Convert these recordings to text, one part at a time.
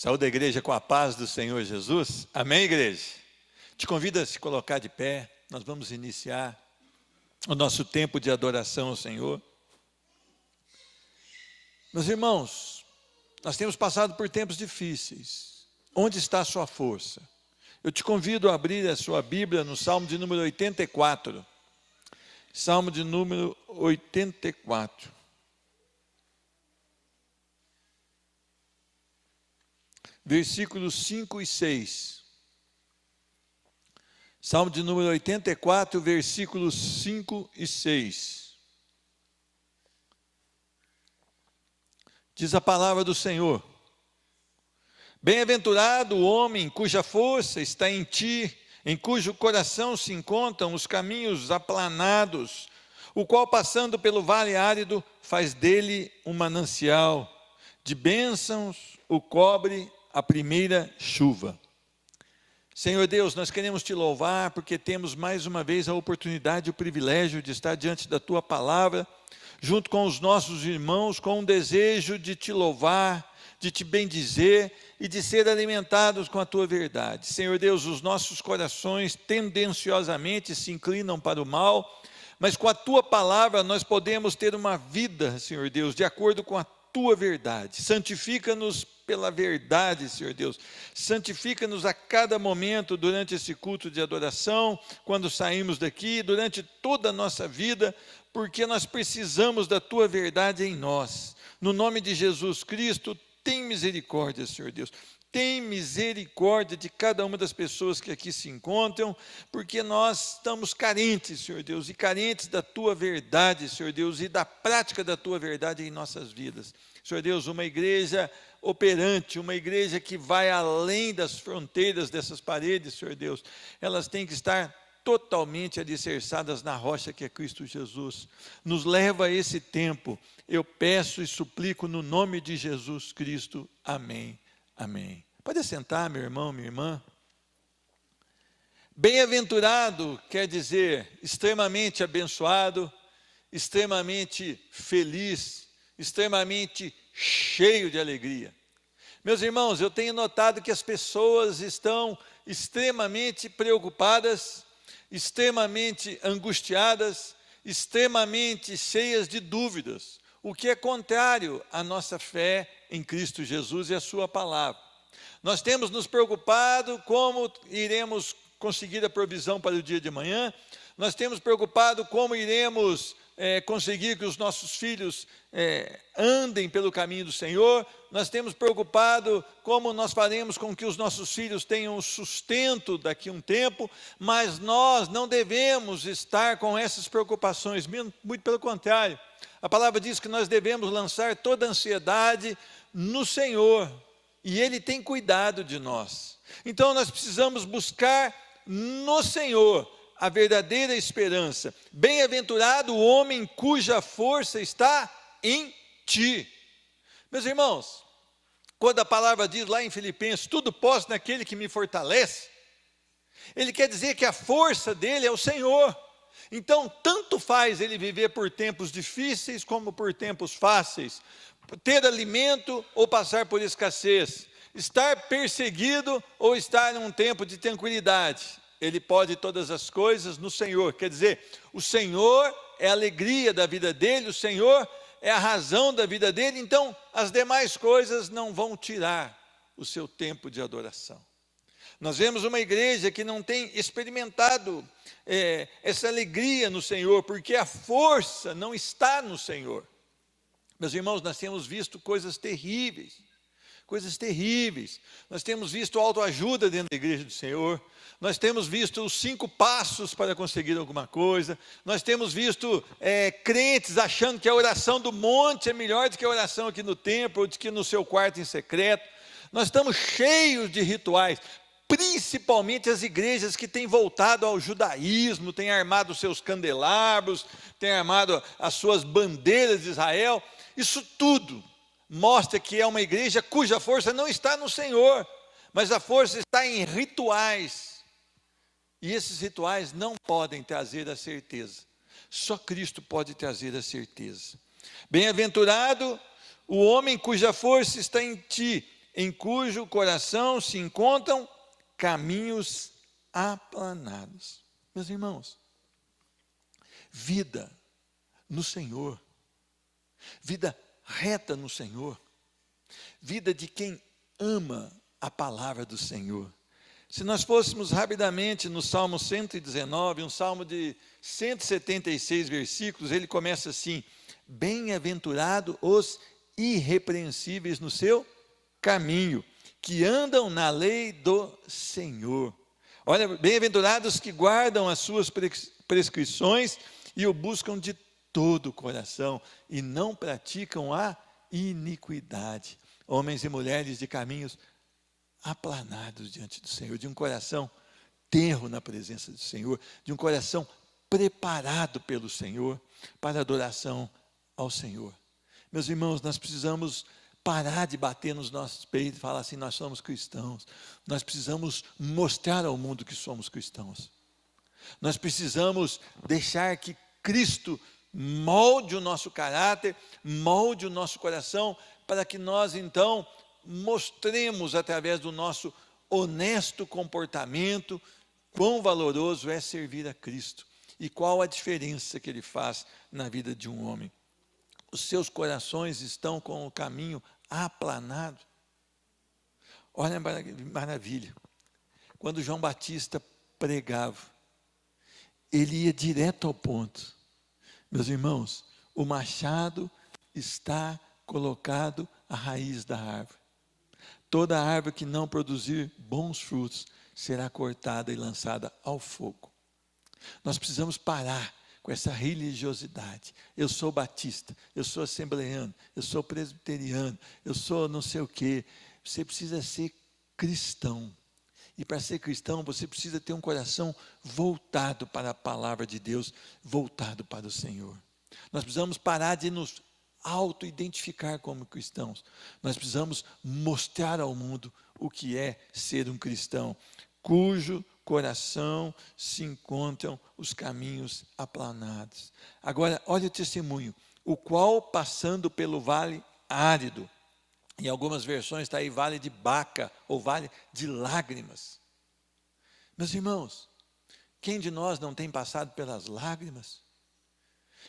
Saúde a igreja com a paz do Senhor Jesus. Amém, igreja? Te convido a se colocar de pé. Nós vamos iniciar o nosso tempo de adoração ao Senhor. Meus irmãos, nós temos passado por tempos difíceis. Onde está a sua força? Eu te convido a abrir a sua Bíblia no Salmo de número 84. Salmo de número 84. Versículos 5 e 6. Salmo de número 84, versículos 5 e 6. Diz a palavra do Senhor: Bem-aventurado o homem cuja força está em ti, em cujo coração se encontram os caminhos aplanados, o qual, passando pelo vale árido, faz dele um manancial, de bênçãos o cobre a primeira chuva. Senhor Deus, nós queremos te louvar porque temos mais uma vez a oportunidade e o privilégio de estar diante da tua palavra, junto com os nossos irmãos, com um desejo de te louvar, de te bendizer e de ser alimentados com a tua verdade. Senhor Deus, os nossos corações tendenciosamente se inclinam para o mal, mas com a tua palavra nós podemos ter uma vida, Senhor Deus, de acordo com a tua verdade. Santifica-nos pela verdade, Senhor Deus. Santifica-nos a cada momento durante esse culto de adoração, quando saímos daqui, durante toda a nossa vida, porque nós precisamos da tua verdade em nós. No nome de Jesus Cristo, tem misericórdia, Senhor Deus. Tem misericórdia de cada uma das pessoas que aqui se encontram, porque nós estamos carentes, Senhor Deus, e carentes da tua verdade, Senhor Deus, e da prática da tua verdade em nossas vidas. Senhor Deus, uma igreja operante, uma igreja que vai além das fronteiras dessas paredes, Senhor Deus, elas têm que estar totalmente alicerçadas na rocha que é Cristo Jesus. Nos leva a esse tempo, eu peço e suplico no nome de Jesus Cristo. Amém. Amém. Pode sentar, meu irmão, minha irmã. Bem-aventurado quer dizer extremamente abençoado, extremamente feliz, extremamente cheio de alegria. Meus irmãos, eu tenho notado que as pessoas estão extremamente preocupadas, extremamente angustiadas, extremamente cheias de dúvidas, o que é contrário à nossa fé em Cristo Jesus e a sua palavra. Nós temos nos preocupado como iremos conseguir a provisão para o dia de amanhã, nós temos preocupado como iremos conseguir que os nossos filhos andem pelo caminho do Senhor, nós temos preocupado como nós faremos com que os nossos filhos tenham sustento daqui a um tempo, mas nós não devemos estar com essas preocupações, muito pelo contrário. A palavra diz que nós devemos lançar toda a ansiedade no Senhor, e Ele tem cuidado de nós. Então nós precisamos buscar no Senhor a verdadeira esperança. Bem-aventurado o homem cuja força está em ti. Meus irmãos, quando a palavra diz lá em Filipenses, tudo posso naquele que me fortalece, ele quer dizer que a força dele é o Senhor. Então, tanto faz ele viver por tempos difíceis como por tempos fáceis, ter alimento ou passar por escassez, estar perseguido ou estar num tempo de tranquilidade. Ele pode todas as coisas no Senhor, quer dizer, o Senhor é a alegria da vida dele, o Senhor é a razão da vida dele, então as demais coisas não vão tirar o seu tempo de adoração. Nós vemos uma igreja que não tem experimentado essa alegria no Senhor, porque a força não está no Senhor. Meus irmãos, nós temos visto coisas terríveis, nós temos visto autoajuda dentro da igreja do Senhor, nós temos visto os 5 passos para conseguir alguma coisa, nós temos visto crentes achando que a oração do monte é melhor do que a oração aqui no templo, ou do que no seu quarto em secreto. Nós estamos cheios de rituais, principalmente as igrejas que têm voltado ao judaísmo, têm armado os seus candelabros, têm armado as suas bandeiras de Israel. Isso tudo mostra que é uma igreja cuja força não está no Senhor, mas a força está em rituais. E esses rituais não podem trazer a certeza. Só Cristo pode trazer a certeza. Bem-aventurado o homem cuja força está em ti, em cujo coração se encontram caminhos aplanados. Meus irmãos, vida no Senhor, vida reta no Senhor, vida de quem ama a palavra do Senhor. Se nós fôssemos rapidamente no Salmo 119, um salmo de 176 versículos, ele começa assim: bem-aventurado os irrepreensíveis no seu caminho, que andam na lei do Senhor. Olha, bem-aventurados que guardam as suas prescrições e o buscam de todo o coração e não praticam a iniquidade. Homens e mulheres de caminhos aplanados diante do Senhor, de um coração tenro na presença do Senhor, de um coração preparado pelo Senhor para a adoração ao Senhor. Meus irmãos, nós precisamos parar de bater nos nossos peitos e falar assim: nós somos cristãos. Nós precisamos mostrar ao mundo que somos cristãos. Nós precisamos deixar que Cristo molde o nosso caráter, molde o nosso coração, para que nós então mostremos através do nosso honesto comportamento quão valoroso é servir a Cristo e qual a diferença que Ele faz na vida de um homem. Os seus corações estão com o caminho aplanado. Olha a maravilha. Quando João Batista pregava, ele ia direto ao ponto. Meus irmãos, o machado está colocado à raiz da árvore. Toda árvore que não produzir bons frutos será cortada e lançada ao fogo. Nós precisamos parar com essa religiosidade. Eu sou batista, eu sou assembleano, eu sou presbiteriano, eu sou não sei o quê. Você precisa ser cristão. E para ser cristão, você precisa ter um coração voltado para a palavra de Deus, voltado para o Senhor. Nós precisamos parar de nos auto-identificar como cristãos. Nós precisamos mostrar ao mundo o que é ser um cristão, cujo coração se encontram os caminhos aplanados. Agora, olha o testemunho: o qual, passando pelo vale árido, em algumas versões está aí vale de Baca, ou vale de lágrimas. Meus irmãos, quem de nós não tem passado pelas lágrimas?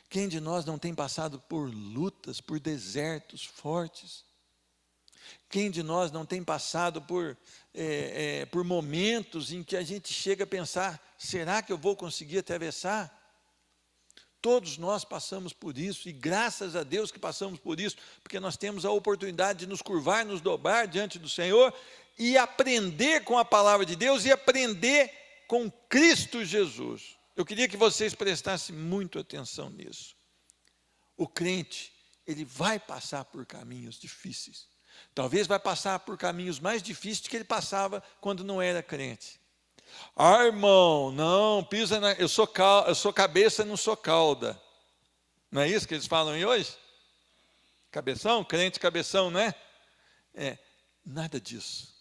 Quem de nós não tem passado por lutas, por desertos fortes? Quem de nós não tem passado por momentos em que a gente chega a pensar: será que eu vou conseguir atravessar? Todos nós passamos por isso, e graças a Deus que passamos por isso, porque nós temos a oportunidade de nos curvar, nos dobrar diante do Senhor e aprender com a palavra de Deus e aprender com Cristo Jesus. Eu queria que vocês prestassem muito atenção nisso. O crente, ele vai passar por caminhos difíceis. Talvez vai passar por caminhos mais difíceis que ele passava quando não era crente. Ah, irmão, não, pisa na... eu sou cabeça, não sou cauda. Não é isso que eles falam aí hoje? Cabeção, crente cabeção, não é? Nada disso.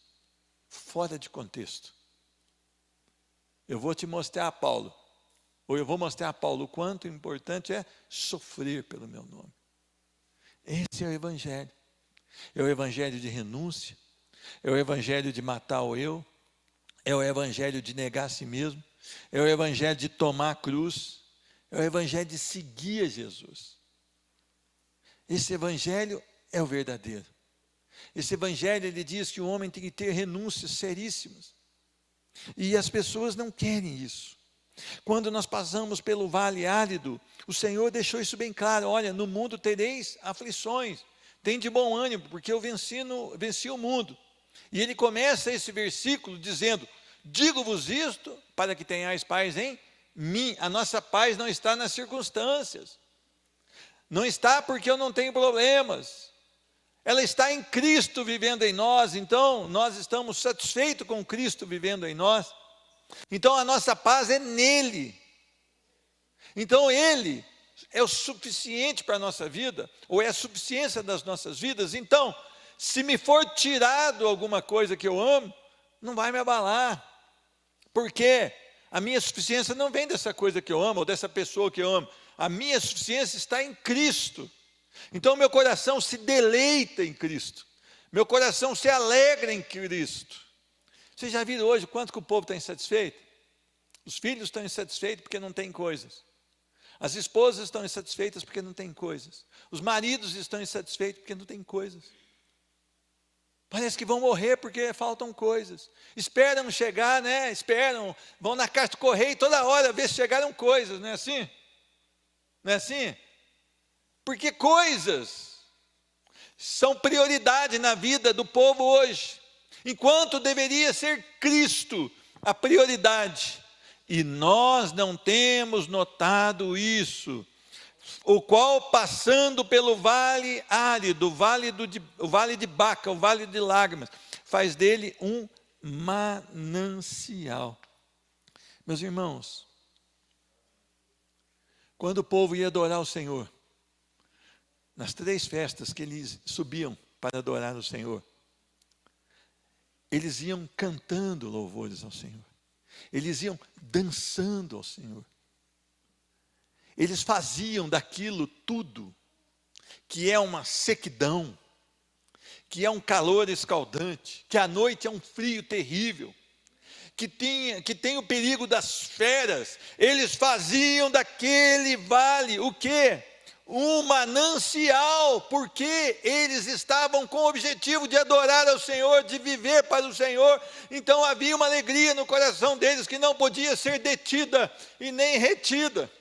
Fora de contexto. Eu vou te mostrar, Paulo, ou eu vou mostrar a Paulo o quanto importante é sofrer pelo meu nome. Esse é o Evangelho. É o Evangelho de renúncia, é o Evangelho de matar o eu, é o Evangelho de negar a si mesmo, é o Evangelho de tomar a cruz, é o Evangelho de seguir a Jesus. Esse Evangelho é o verdadeiro. Esse Evangelho, ele diz que o homem tem que ter renúncias seríssimas. E as pessoas não querem isso. Quando nós passamos pelo vale árido, o Senhor deixou isso bem claro: olha, no mundo tereis aflições, tem de bom ânimo, porque eu venci o mundo. E ele começa esse versículo dizendo: digo-vos isto para que tenhais paz em mim. A nossa paz não está nas circunstâncias, não está porque eu não tenho problemas, ela está em Cristo vivendo em nós. Então nós estamos satisfeitos com Cristo vivendo em nós. Então a nossa paz é nele. Então ele é o suficiente para a nossa vida, ou é a suficiência das nossas vidas. Então, se me for tirado alguma coisa que eu amo, não vai me abalar, porque a minha suficiência não vem dessa coisa que eu amo, ou dessa pessoa que eu amo. A minha suficiência está em Cristo. Então meu coração se deleita em Cristo, Meu coração se alegra em Cristo. Vocês já viram hoje quanto que o povo está insatisfeito? Os filhos estão insatisfeitos porque não têm coisas. As esposas estão insatisfeitas porque não têm coisas. Os maridos estão insatisfeitos porque não têm coisas. Parece que vão morrer porque faltam coisas. Esperam chegar, né? Esperam, vão na caixa do correio toda hora ver se chegaram coisas, não é assim? Não é assim? Porque coisas são prioridade na vida do povo hoje, enquanto deveria ser Cristo a prioridade. E nós não temos notado isso, o qual passando pelo vale árido, o vale de Baca, o vale de lágrimas, faz dele um manancial. Meus irmãos, quando o povo ia adorar o Senhor, nas 3 festas que eles subiam para adorar o Senhor, eles iam cantando louvores ao Senhor, eles iam dançando ao Senhor, eles faziam daquilo tudo, que é uma sequidão, que é um calor escaldante, que à noite é um frio terrível, que tem o perigo das feras, eles faziam daquele vale o quê? Um manancial, porque eles estavam com o objetivo de adorar ao Senhor, de viver para o Senhor. Então havia uma alegria no coração deles que não podia ser detida e nem retida.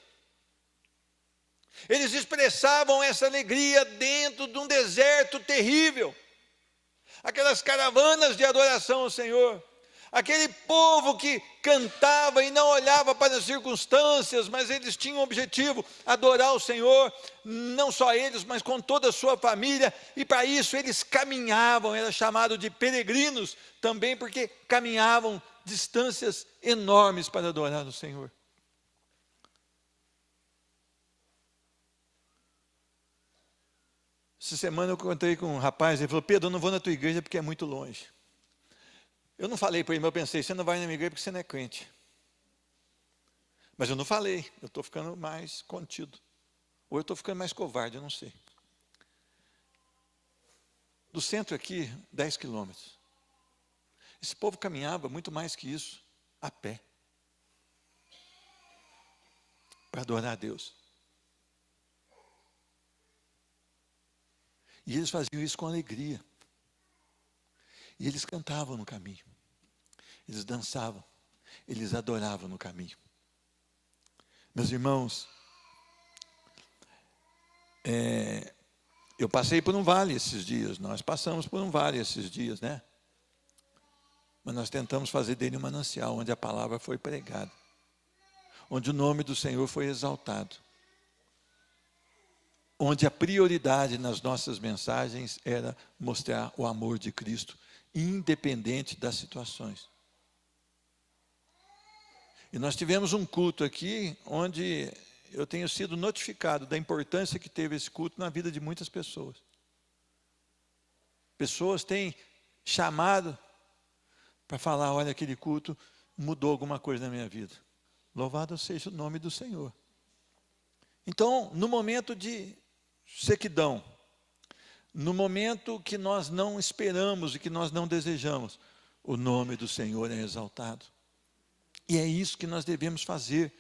Eles expressavam essa alegria dentro de um deserto terrível. Aquelas caravanas de adoração ao Senhor. Aquele povo que cantava e não olhava para as circunstâncias, mas eles tinham o objetivo, adorar o Senhor, não só eles, mas com toda a sua família, e para isso eles caminhavam, era chamado de peregrinos, também porque caminhavam distâncias enormes para adorar o Senhor. Essa semana eu contei com um rapaz, ele falou: Pedro, eu não vou na tua igreja porque é muito longe. Eu não falei para ele, mas eu pensei: você não vai na minha igreja porque você não é crente. Mas eu não falei, eu estou ficando mais contido. Ou eu estou ficando mais covarde, eu não sei. Do centro aqui, 10 quilômetros. Esse povo caminhava muito mais que isso, a pé. Para adorar a Deus. E eles faziam isso com alegria. E eles cantavam no caminho, eles dançavam, eles adoravam no caminho. Meus irmãos, eu passei por um vale esses dias, nós passamos por um vale esses dias, né? Mas nós tentamos fazer dele um manancial, onde a palavra foi pregada, onde o nome do Senhor foi exaltado, onde a prioridade nas nossas mensagens era mostrar o amor de Cristo, independente das situações. E nós tivemos um culto aqui, onde eu tenho sido notificado da importância que teve esse culto na vida de muitas pessoas. Pessoas têm chamado para falar: olha, aquele culto mudou alguma coisa na minha vida. Louvado seja o nome do Senhor. Então, no momento de sequidão, no momento que nós não esperamos e que nós não desejamos, o nome do Senhor é exaltado. E é isso que nós devemos fazer.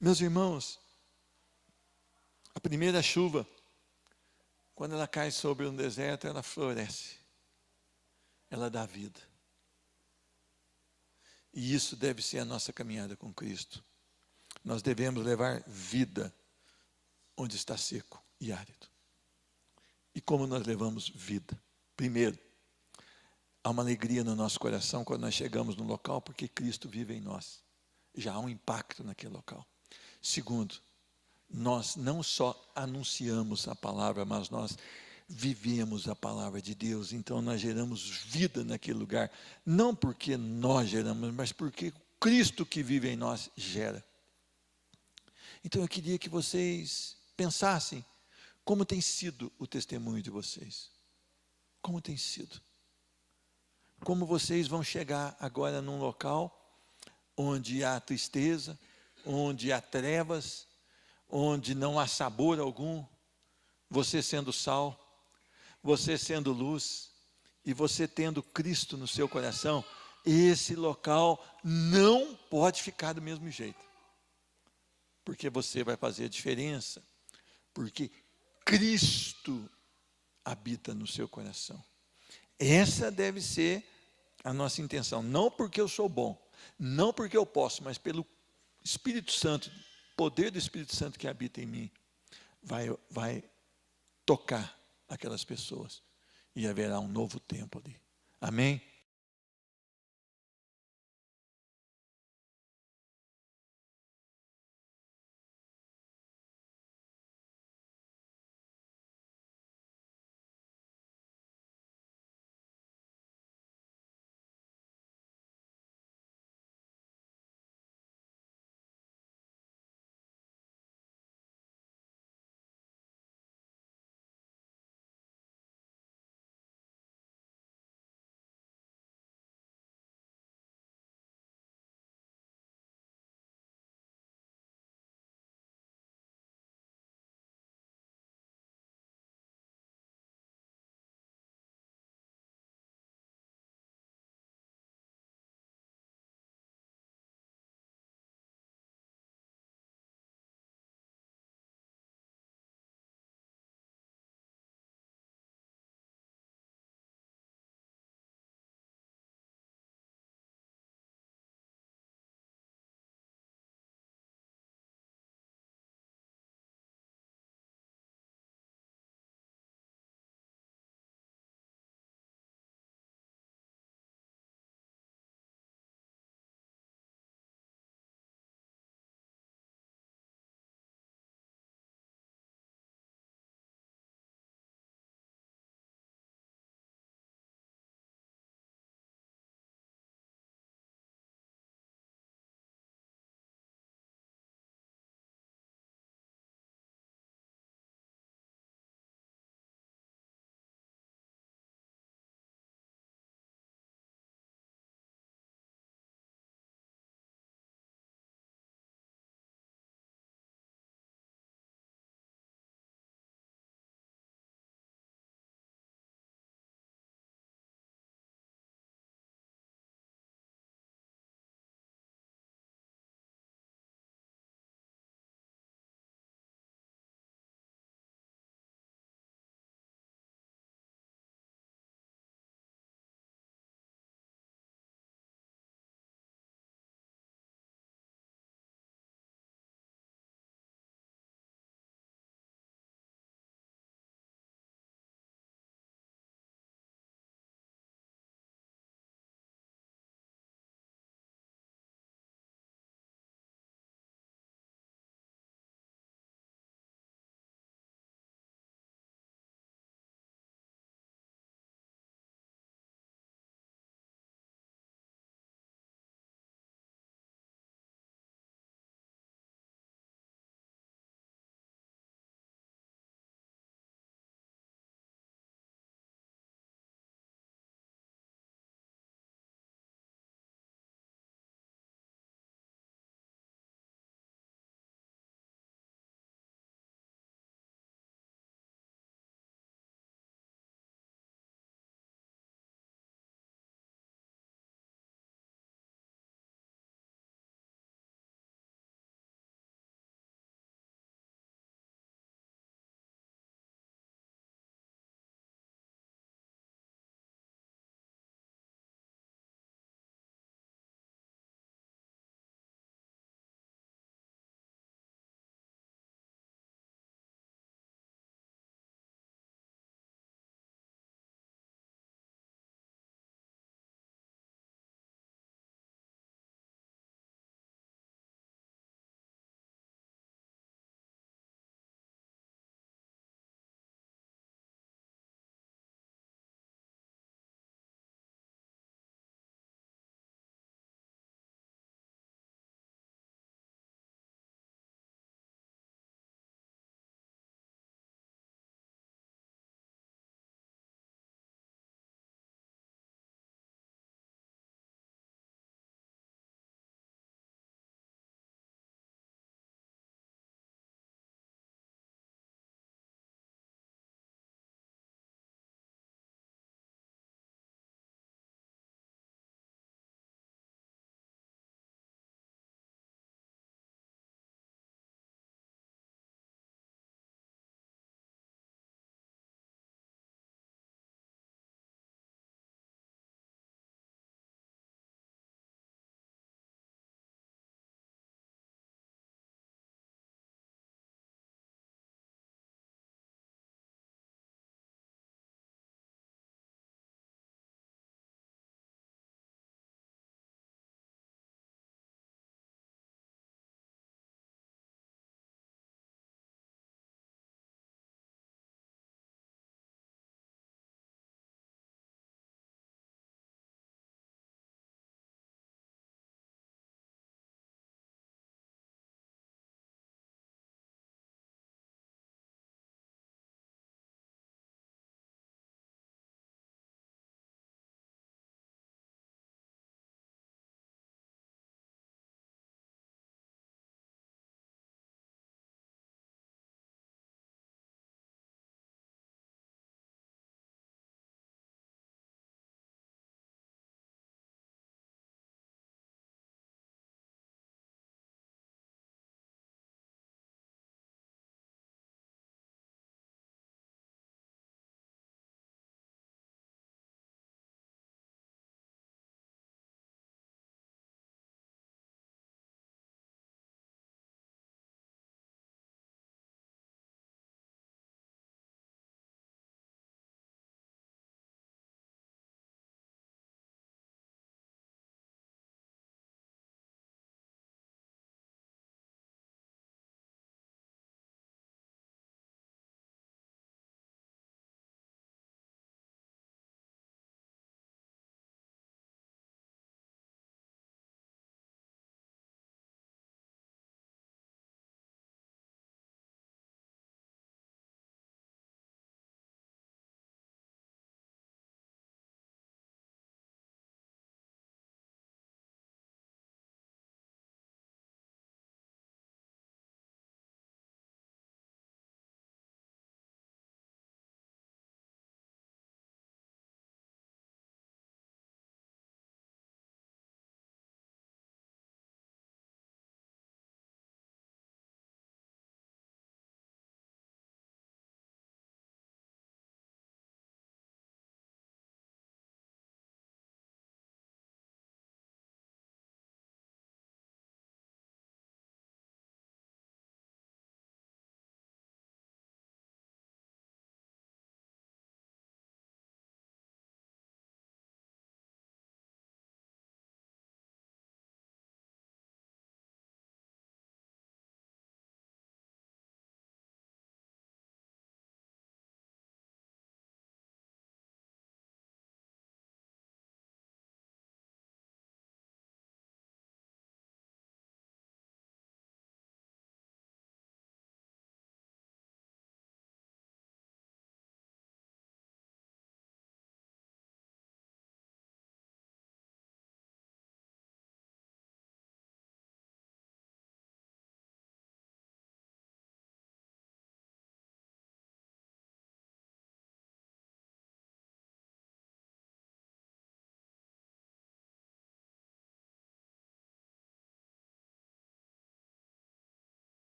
Meus irmãos, a primeira chuva, quando ela cai sobre um deserto, ela floresce. Ela dá vida. E isso deve ser a nossa caminhada com Cristo. Nós devemos levar vida onde está seco e árido. E como nós levamos vida? Primeiro, há uma alegria no nosso coração quando nós chegamos no local, porque Cristo vive em nós. Já há um impacto naquele local. Segundo, nós não só anunciamos a palavra, mas nós vivemos a palavra de Deus. Então nós geramos vida naquele lugar, não porque nós geramos, mas porque Cristo que vive em nós gera. Então eu queria que vocês pensassem como tem sido o testemunho de vocês. Como tem sido. Como vocês vão chegar agora num local onde há tristeza, onde há trevas, onde não há sabor algum, você sendo sal, você sendo luz, e você tendo Cristo no seu coração, esse local não pode ficar do mesmo jeito. Porque você vai fazer a diferença. Porque Cristo habita no seu coração. Essa deve ser a nossa intenção. Não porque eu sou bom, não porque eu posso, mas pelo Espírito Santo, poder do Espírito Santo que habita em mim, vai tocar aquelas pessoas. E haverá um novo tempo ali. Amém?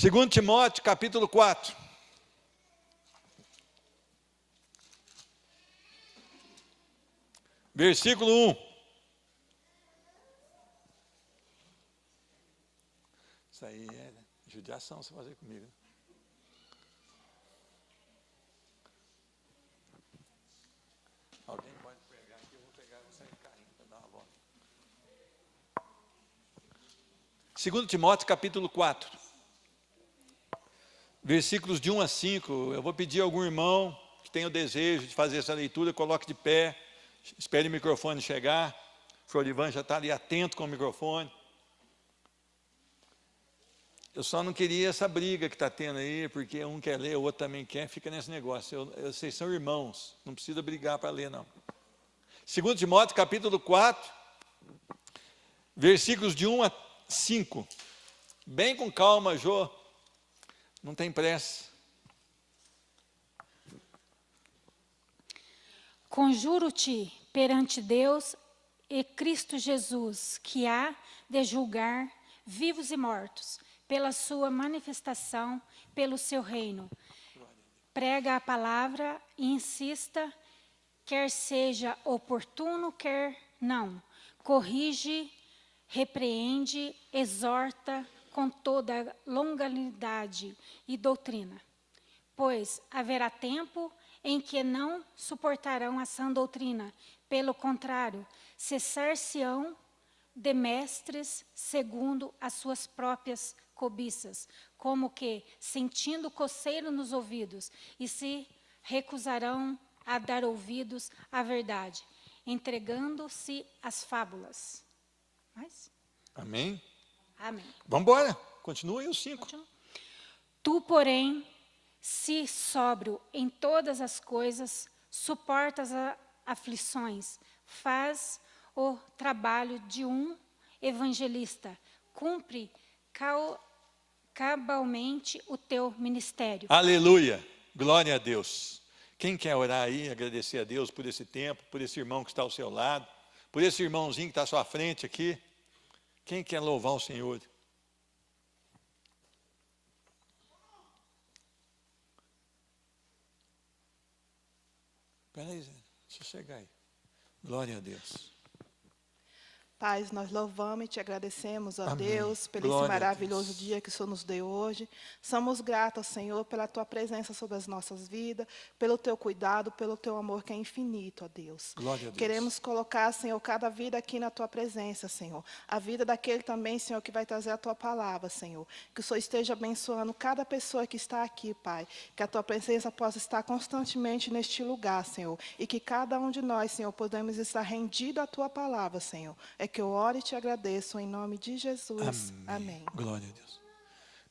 2 Timóteo, capítulo 4. Versículo 1. Isso aí é judiação você fazer comigo. Alguém pode pegar aqui, eu vou pegar e vou sair caindo para dar uma volta. 2 Timóteo, capítulo 4. Versículos de 1 a 5. Eu vou pedir a algum irmão que tenha o desejo de fazer essa leitura, coloque de pé, espere o microfone chegar. O Florivan já está ali atento com o microfone. Eu só não queria essa briga que está tendo aí, porque um quer ler, o outro também quer, fica nesse negócio. Vocês são irmãos, não precisa brigar para ler, não. 2 Timóteo, capítulo 4, versículos de 1 a 5. Bem com calma, Jô, não tem pressa. Conjuro-te perante Deus e Cristo Jesus, que há de julgar vivos e mortos, pela sua manifestação, pelo seu reino. Prega a palavra e insista, quer seja oportuno, quer não. Corrige, repreende, exorta com toda longanimidade e doutrina. Pois haverá tempo em que não suportarão a sã doutrina. Pelo contrário, cessar-se-ão de mestres segundo as suas próprias cobiças, como que sentindo coceiro nos ouvidos, e se recusarão a dar ouvidos à verdade, entregando-se às fábulas. Mais? Amém? Amém. Vamos embora, continua aí os 5. Continua. Tu, porém, se sóbrio em todas as coisas, suportas as aflições, faz o trabalho de um evangelista, cumpre cabalmente o teu ministério. Aleluia, glória a Deus. Quem quer orar aí, agradecer a Deus por esse tempo, por esse irmão que está ao seu lado, por esse irmãozinho que está à sua frente aqui? Quem quer louvar o Senhor? Espera aí, Zé, deixa eu chegar aí. Glória a Deus. Pai, nós louvamos e te agradecemos, ó Amém. Deus, pelo Glória esse a maravilhoso Deus. dia que o Senhor nos deu hoje. Somos gratos, Senhor, pela tua presença sobre as nossas vidas, pelo teu cuidado, pelo teu amor que é infinito, ó Deus. Glória a Deus. Queremos colocar, Senhor, cada vida aqui na tua presença, Senhor. A vida daquele também, Senhor, que vai trazer a tua palavra, Senhor. Que o Senhor esteja abençoando cada pessoa que está aqui, Pai. Que a tua presença possa estar constantemente neste lugar, Senhor. E que cada um de nós, Senhor, podemos estar rendido à tua palavra, Senhor. É que eu oro e te agradeço em nome de Jesus. Amém. Glória a Deus.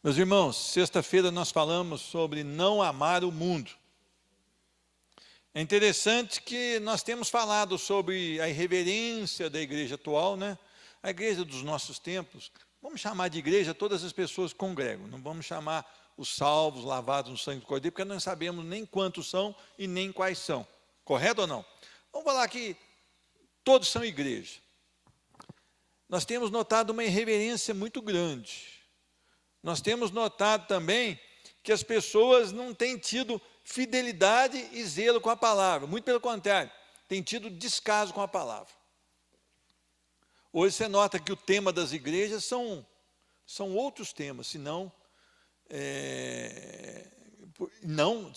Meus irmãos, sexta-feira nós falamos sobre não amar o mundo. É interessante que nós temos falado sobre a irreverência da igreja atual, né? A igreja dos nossos tempos. Vamos chamar de igreja todas as pessoas que congregam. Não vamos chamar os salvos, lavados no sangue do Cordeiro, porque nós não sabemos nem quantos são e nem quais são. Correto ou não? Vamos falar que todos são igreja. Nós temos notado uma irreverência muito grande. Nós temos notado também que as pessoas não têm tido fidelidade e zelo com a palavra. Muito pelo contrário, têm tido descaso com a palavra. Hoje você nota que o tema das igrejas são outros temas, senão não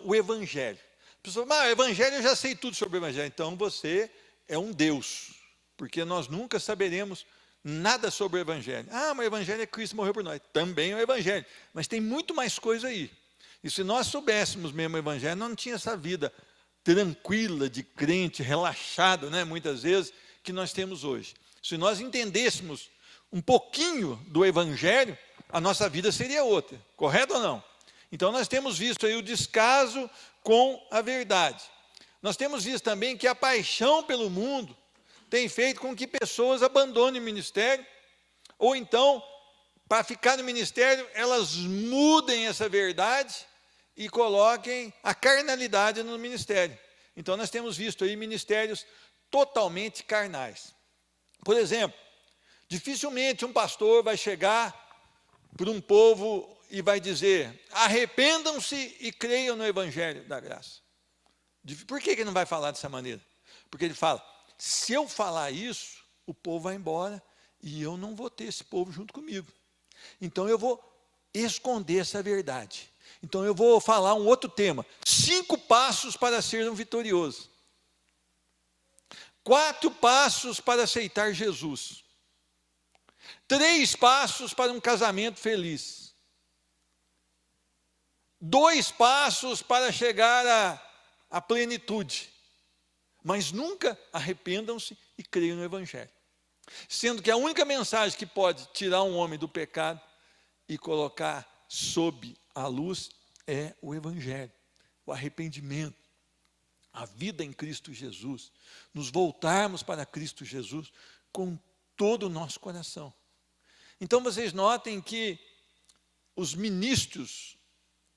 o evangelho. A pessoa fala, o evangelho, eu já sei tudo sobre o evangelho. Então você é um Deus. Porque nós nunca saberemos nada sobre o Evangelho. Ah, mas o Evangelho é Cristo morreu por nós. Também é o Evangelho. Mas tem muito mais coisa aí. E se nós soubéssemos mesmo o Evangelho, nós não tínhamos essa vida tranquila, de crente, relaxado, né, muitas vezes, que nós temos hoje. Se nós entendêssemos um pouquinho do Evangelho, a nossa vida seria outra. Correto ou não? Então nós temos visto aí o descaso com a verdade. Nós temos visto também que a paixão pelo mundo tem feito com que pessoas abandonem o ministério, ou então, para ficar no ministério, elas mudem essa verdade e coloquem a carnalidade no ministério. Então, nós temos visto aí ministérios totalmente carnais. Por exemplo, dificilmente um pastor vai chegar para um povo e vai dizer: arrependam-se e creiam no Evangelho da graça. Por que ele não vai falar dessa maneira? Porque ele fala: se eu falar isso, o povo vai embora e eu não vou ter esse povo junto comigo. Então eu vou esconder essa verdade. Então eu vou falar um outro tema: 5 passos para ser um vitorioso. 4 passos para aceitar Jesus. 3 passos para um casamento feliz. 2 passos para chegar à plenitude. Mas nunca arrependam-se e creiam no Evangelho. Sendo que a única mensagem que pode tirar um homem do pecado e colocar sob a luz é o Evangelho, o arrependimento, a vida em Cristo Jesus, nos voltarmos para Cristo Jesus com todo o nosso coração. Então vocês notem que os ministros,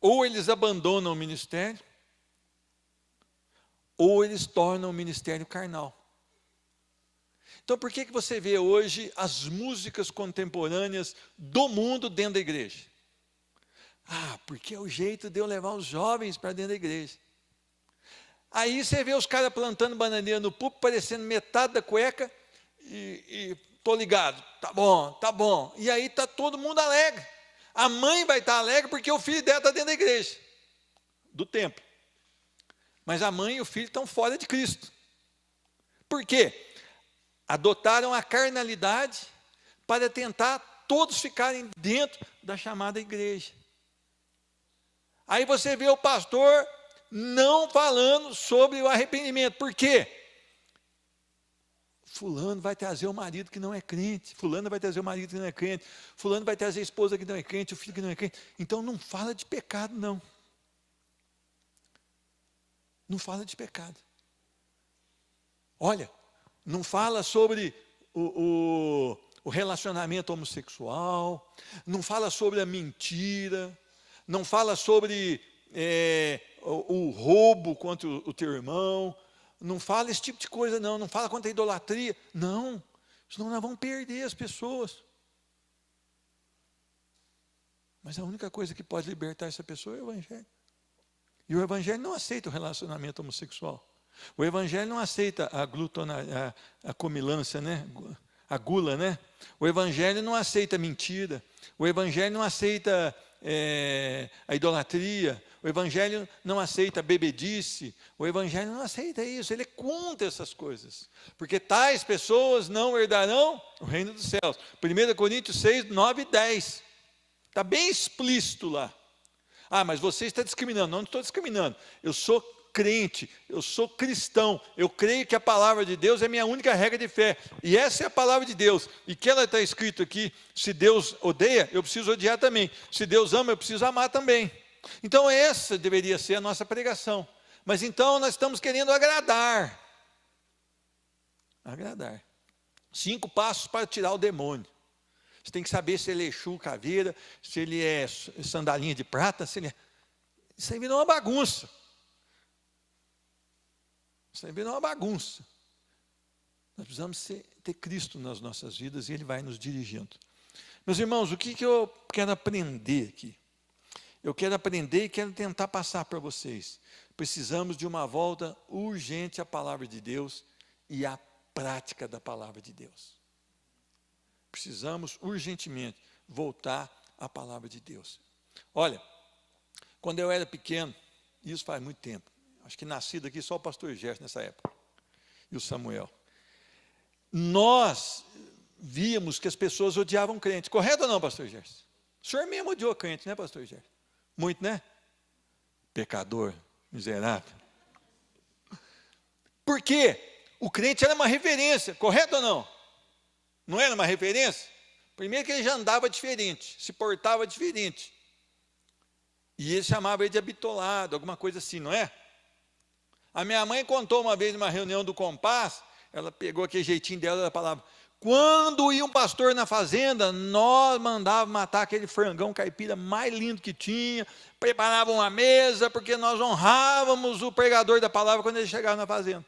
ou eles abandonam o ministério, ou eles tornam o ministério carnal. Então por que você vê hoje as músicas contemporâneas do mundo dentro da igreja? Porque é o jeito de eu levar os jovens para dentro da igreja. Aí você vê os caras plantando bananeira no púlpito, parecendo metade da cueca, e estou ligado, tá bom. E aí está todo mundo alegre. A mãe vai estar alegre porque o filho dela está dentro da igreja, do templo. Mas a mãe e o filho estão fora de Cristo. Por quê? Adotaram a carnalidade para tentar todos ficarem dentro da chamada igreja. Aí você vê o pastor não falando sobre o arrependimento. Por quê? Fulano vai trazer o marido que não é crente, fulano vai trazer o marido que não é crente, fulano vai trazer a esposa que não é crente, o filho que não é crente. Então não fala de pecado, não. Não fala de pecado. Olha, não fala sobre o relacionamento homossexual, não fala sobre a mentira, não fala sobre o roubo contra o teu irmão, não fala esse tipo de coisa, não fala contra a idolatria, não, senão nós vamos perder as pessoas. Mas a única coisa que pode libertar essa pessoa é o Evangelho. E o Evangelho não aceita o relacionamento homossexual. O Evangelho não aceita a comilância, né? A gula, né? O Evangelho não aceita a mentira. O Evangelho não aceita a idolatria. O Evangelho não aceita a bebedice. O Evangelho não aceita isso. Ele é contra essas coisas. Porque tais pessoas não herdarão o reino dos céus. 1 Coríntios 6, 9 e 10. Está bem explícito lá. Mas você está discriminando. Não estou discriminando. Eu sou crente, eu sou cristão, eu creio que a palavra de Deus é minha única regra de fé, e essa é a palavra de Deus, e que ela está escrito aqui: se Deus odeia, eu preciso odiar também, se Deus ama, eu preciso amar também. Então essa deveria ser a nossa pregação, mas então nós estamos querendo agradar. 5 passos para tirar o demônio. Você tem que saber se ele é Exu, caveira, se ele é sandalinha de prata, se ele é... Isso aí virou uma bagunça. Isso aí virou uma bagunça. Nós precisamos ter Cristo nas nossas vidas e Ele vai nos dirigindo. Meus irmãos, o que eu quero aprender aqui? Eu quero aprender e quero tentar passar para vocês. Precisamos de uma volta urgente à palavra de Deus e à prática da palavra de Deus. Precisamos urgentemente voltar à palavra de Deus. Olha, quando eu era pequeno, isso faz muito tempo, acho que nascido aqui só o pastor Gerson nessa época, e o Samuel. Nós víamos que as pessoas odiavam crentes. Correto ou não, pastor Gerson? O senhor mesmo odiou crente, né, pastor Gerson? Muito, né? Pecador, miserável. Por quê? O crente era uma referência, correto ou não? Não era uma referência? Primeiro que ele já andava diferente, se portava diferente. E ele chamava ele de habitolado, alguma coisa assim, não é? A minha mãe contou uma vez numa reunião do Compass, ela pegou aquele jeitinho dela da palavra: quando ia um pastor na fazenda, nós mandávamos matar aquele frangão caipira mais lindo que tinha, preparavam uma mesa, porque nós honrávamos o pregador da palavra quando ele chegava na fazenda.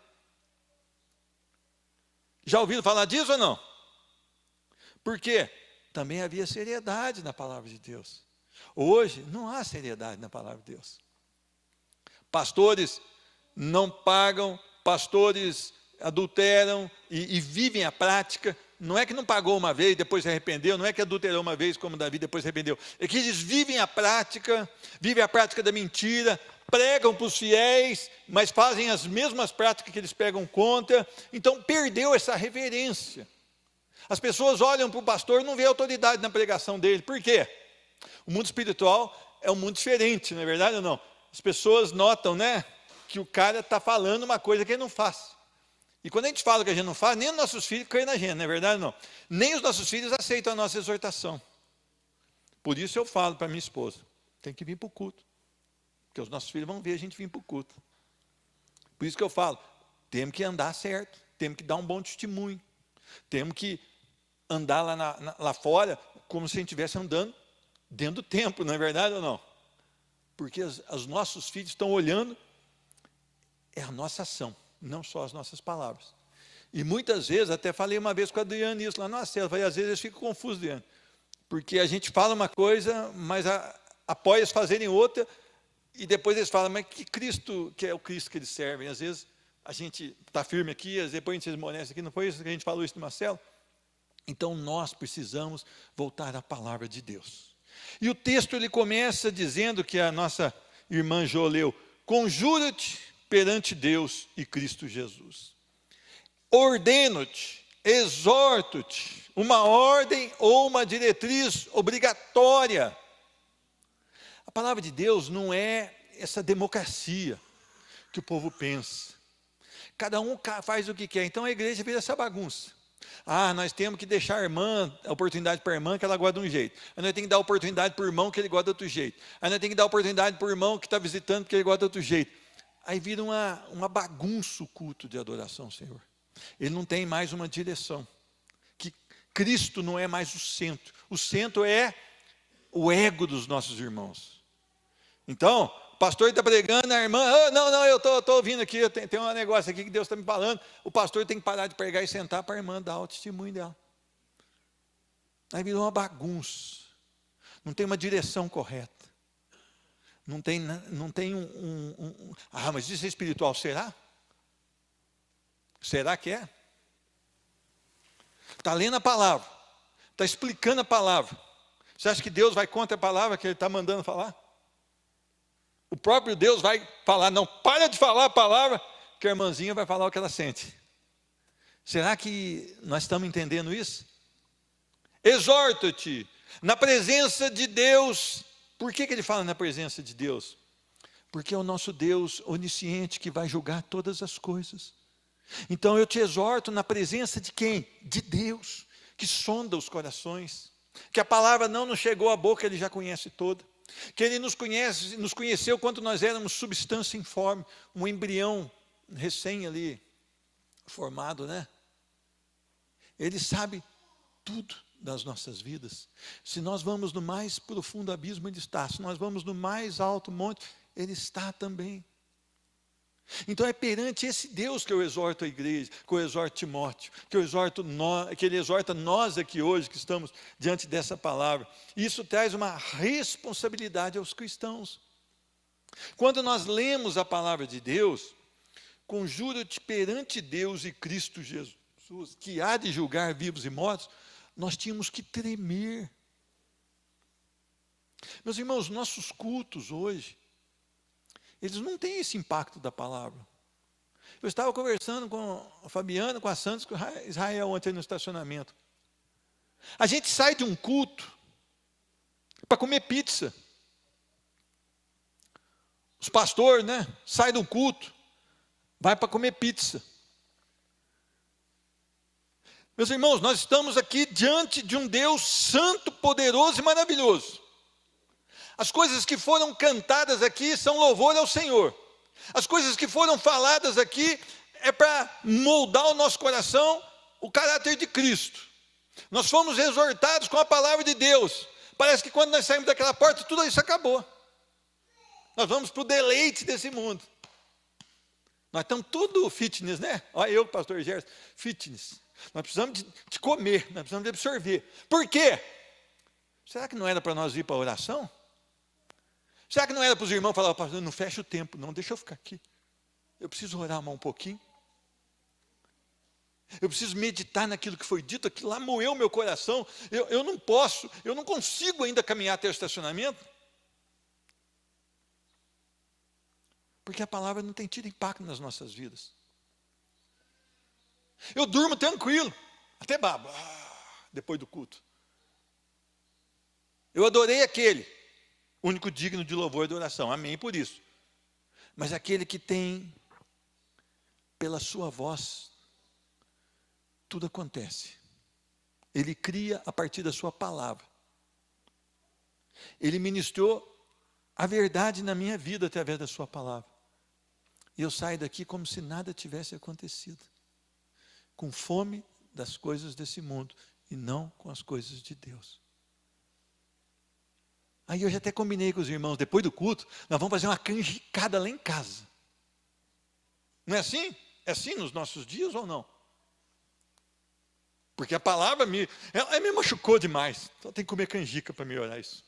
Já ouviram falar disso ou não? Por quê? também havia seriedade na palavra de Deus. Hoje, não há seriedade na palavra de Deus. Pastores não pagam, pastores adulteram e vivem a prática. Não é que não pagou uma vez, depois se arrependeu, não é que adulterou uma vez como Davi, depois se arrependeu. É que eles vivem a prática da mentira, pregam para os fiéis, mas fazem as mesmas práticas que eles pegam contra. Então perdeu essa reverência. As pessoas olham para o pastor e não vê autoridade na pregação dele. Por quê? O mundo espiritual é um mundo diferente, não é verdade ou não? As pessoas notam, né, que o cara está falando uma coisa que ele não faz. E quando a gente fala que a gente não faz, nem os nossos filhos creem na gente, não é verdade ou não? Nem os nossos filhos aceitam a nossa exortação. Por isso eu falo para minha esposa, tem que vir para o culto. Porque os nossos filhos vão ver a gente vir para o culto. Por isso que eu falo, temos que andar certo, temos que dar um bom testemunho. Temos que andar lá fora como se a gente estivesse andando dentro do templo, não é verdade ou não? Porque os nossos filhos estão olhando, é a nossa ação, não só as nossas palavras. E muitas vezes, até falei uma vez com a Adriane isso lá na cela, falei, às vezes eles ficam confusos, Adriane, porque a gente fala uma coisa, mas apoia eles fazerem outra, e depois eles falam, mas que Cristo, que é o Cristo que eles servem? Às vezes a gente está firme aqui, depois a gente se esmorece aqui, não foi isso que a gente falou isso numa cela? Então nós precisamos voltar à palavra de Deus. E o texto ele começa dizendo que a nossa irmã Jo leu, conjura-te perante Deus e Cristo Jesus. Ordeno-te, exorto-te, uma ordem ou uma diretriz obrigatória. A palavra de Deus não é essa democracia que o povo pensa. Cada um faz o que quer, então a igreja vira essa bagunça. Nós temos que deixar a irmã, a oportunidade para a irmã que ela gosta de um jeito. Aí nós temos que dar oportunidade para o irmão que ele gosta de outro jeito. Aí nós temos que dar oportunidade para o irmão que está visitando porque ele gosta de outro jeito. Aí vira uma bagunça o culto de adoração, Senhor. Ele não tem mais uma direção. Que Cristo não é mais o centro. O centro é o ego dos nossos irmãos. Então, o pastor está pregando, a irmã, não, eu estou ouvindo aqui, tem um negócio aqui que Deus está me falando. O pastor tem que parar de pregar e sentar para a irmã dar o testemunho dela. Aí virou uma bagunça. Não tem uma direção correta. Não tem mas isso é espiritual, será? Será que é? Está lendo a palavra, está explicando a palavra. Você acha que Deus vai contra a palavra que Ele está mandando falar? O próprio Deus vai falar, não, para de falar a palavra, que a irmãzinha vai falar o que ela sente. Será que nós estamos entendendo isso? Exorta-te, na presença de Deus. Por que ele fala na presença de Deus? Porque é o nosso Deus onisciente que vai julgar todas as coisas. Então eu te exorto na presença de quem? De Deus, que sonda os corações. Que a palavra não nos chegou à boca, Ele já conhece toda. Que Ele nos conheceu quando nós éramos substância informe, um embrião recém ali formado, né? Ele sabe tudo das nossas vidas. Se nós vamos no mais profundo abismo, Ele está. Se nós vamos no mais alto monte, Ele está também. Então é perante esse Deus que eu exorto a igreja, que eu exorto Timóteo, que Ele exorta nós aqui hoje que estamos diante dessa palavra. Isso traz uma responsabilidade aos cristãos. Quando nós lemos a palavra de Deus, conjura-te perante Deus e Cristo Jesus, que há de julgar vivos e mortos, nós tínhamos que tremer. Meus irmãos, nossos cultos hoje, eles não têm esse impacto da palavra. Eu estava conversando com a Fabiana, com a Santos, com o Israel ontem no estacionamento. A gente sai de um culto para comer pizza. Os pastores, né, saem do culto, vai para comer pizza. Meus irmãos, nós estamos aqui diante de um Deus santo, poderoso e maravilhoso. As coisas que foram cantadas aqui são louvor ao Senhor. As coisas que foram faladas aqui é para moldar o nosso coração o caráter de Cristo. Nós fomos exortados com a palavra de Deus. Parece que quando nós saímos daquela porta, tudo isso acabou. Nós vamos para o deleite desse mundo. Nós estamos tudo fitness, né? Olha eu, pastor Gerson, fitness. Nós precisamos de comer, nós precisamos de absorver. Por quê? Será que não era para nós ir para a oração? Será que não era para os irmãos falar, pastor, não fecha o tempo, não, deixa eu ficar aqui. Eu preciso orar mais um pouquinho. Eu preciso meditar naquilo que foi dito, aquilo lá moeu meu coração. Eu não posso, eu não consigo ainda caminhar até o estacionamento. Porque a palavra não tem tido impacto nas nossas vidas. Eu durmo tranquilo, até babo, depois do culto. Eu adorei aquele, único digno de louvor e de oração, amém por isso. Mas aquele que tem, pela sua voz, tudo acontece. Ele cria a partir da sua palavra. Ele ministrou a verdade na minha vida através da sua palavra. E eu saio daqui como se nada tivesse acontecido. Com fome das coisas desse mundo e não com as coisas de Deus. Aí eu já até combinei com os irmãos, depois do culto, nós vamos fazer uma canjicada lá em casa. Não é assim? É assim nos nossos dias ou não? Porque a palavra me machucou demais. Só tem que comer canjica para melhorar isso.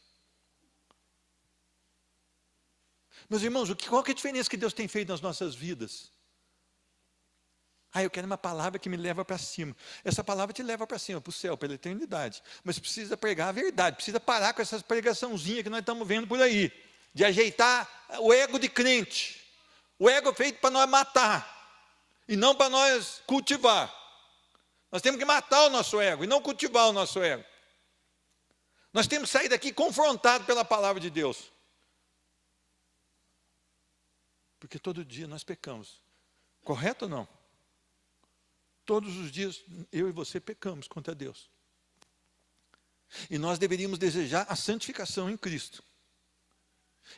Meus irmãos, qual que é a diferença que Deus tem feito nas nossas vidas? Eu quero uma palavra que me leva para cima. Essa palavra te leva para cima, para o céu, pela eternidade. Mas precisa pregar a verdade, precisa parar com essas pregaçãozinhas que nós estamos vendo por aí. De ajeitar o ego de crente. O ego é feito para nós matar. E não para nós cultivar. Nós temos que matar o nosso ego e não cultivar o nosso ego. Nós temos que sair daqui confrontados pela palavra de Deus. Porque todo dia nós pecamos. Correto ou não? Todos os dias eu e você pecamos contra Deus. E nós deveríamos desejar a santificação em Cristo.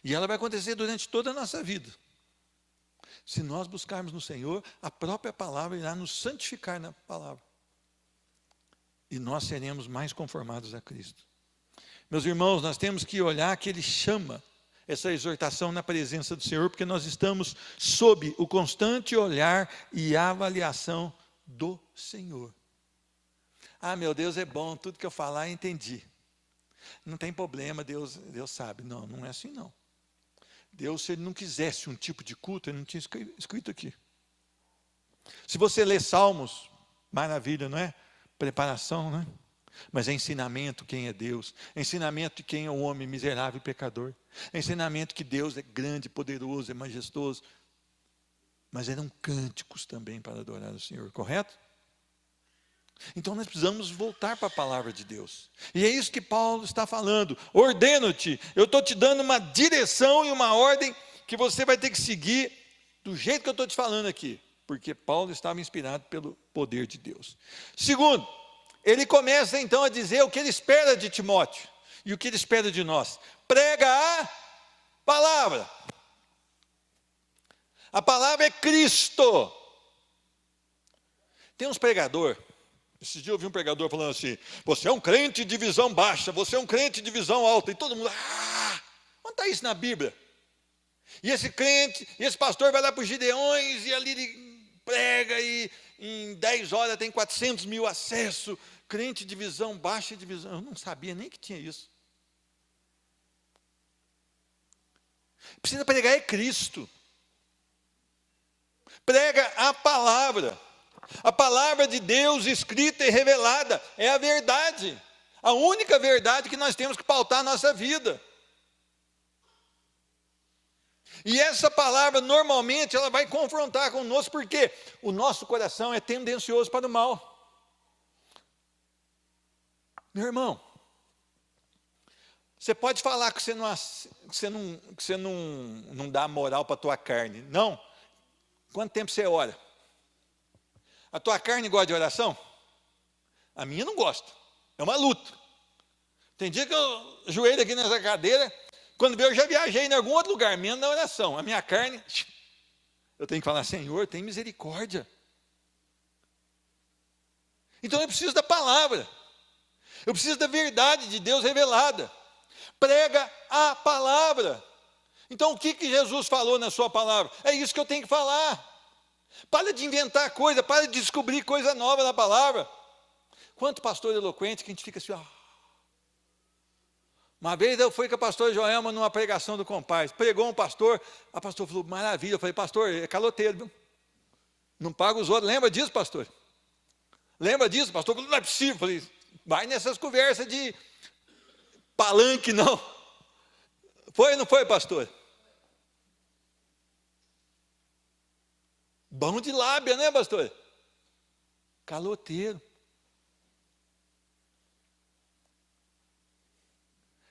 E ela vai acontecer durante toda a nossa vida. Se nós buscarmos no Senhor, a própria palavra irá nos santificar na palavra. E nós seremos mais conformados a Cristo. Meus irmãos, nós temos que olhar que Ele chama essa exortação na presença do Senhor, porque nós estamos sob o constante olhar e avaliação do Senhor. Meu Deus é bom, tudo que eu falar eu entendi. Não tem problema, Deus sabe. Não, não é assim não. Deus, se Ele não quisesse um tipo de culto, Ele não tinha escrito aqui. Se você lê Salmos, maravilha, não é? Preparação, não é? Mas é ensinamento quem é Deus, é ensinamento de quem é o homem miserável e pecador, é ensinamento que Deus é grande, poderoso, é majestoso, mas eram cânticos também para adorar o Senhor, correto? Então nós precisamos voltar para a palavra de Deus, e é isso que Paulo está falando. Ordeno-te, eu estou te dando uma direção e uma ordem que você vai ter que seguir do jeito que eu estou te falando aqui, porque Paulo estava inspirado pelo poder de Deus. Segundo, ele começa então a dizer o que ele espera de Timóteo e o que ele espera de nós. Prega a palavra. A palavra é Cristo. Tem uns pregadores, esses dias eu ouvi um pregador falando assim, você é um crente de visão baixa, você é um crente de visão alta, e todo mundo, onde está isso na Bíblia? E esse crente, e esse pastor vai lá para os Gideões, e ali ele prega, e em 10 horas tem 400 mil acessos, crente de visão baixa e de visão, eu não sabia nem que tinha isso. Precisa pregar é Cristo. Prega a palavra de Deus escrita e revelada, é a verdade, a única verdade que nós temos que pautar a nossa vida. E essa palavra, normalmente, ela vai confrontar conosco, porque o nosso coração é tendencioso para o mal. Meu irmão, você pode falar que você não dá moral para a tua carne. Não. Quanto tempo você ora? A tua carne gosta de oração? A minha não gosta. É uma luta. Tem dia que eu joelho aqui nessa cadeira, quando eu já viajei em algum outro lugar, menos na oração. A minha carne, eu tenho que falar, Senhor, tem misericórdia. Então eu preciso da palavra. Eu preciso da verdade de Deus revelada. Prega a palavra. Então o que Jesus falou na sua palavra? É isso que eu tenho que falar. Para de inventar coisa, para de descobrir coisa nova na palavra. Quanto pastor eloquente que a gente fica assim, Uma vez eu fui com a pastora Joelma numa pregação do Compaz. Pregou um pastor, a pastora falou, maravilha. Eu falei, pastor, é caloteiro, viu? Não paga os outros. Lembra disso, pastor? Lembra disso? Pastor falou, não é possível. Eu falei, vai nessas conversas de palanque, não. Foi ou não foi, pastor? Bom de lábia, né, pastor? Caloteiro.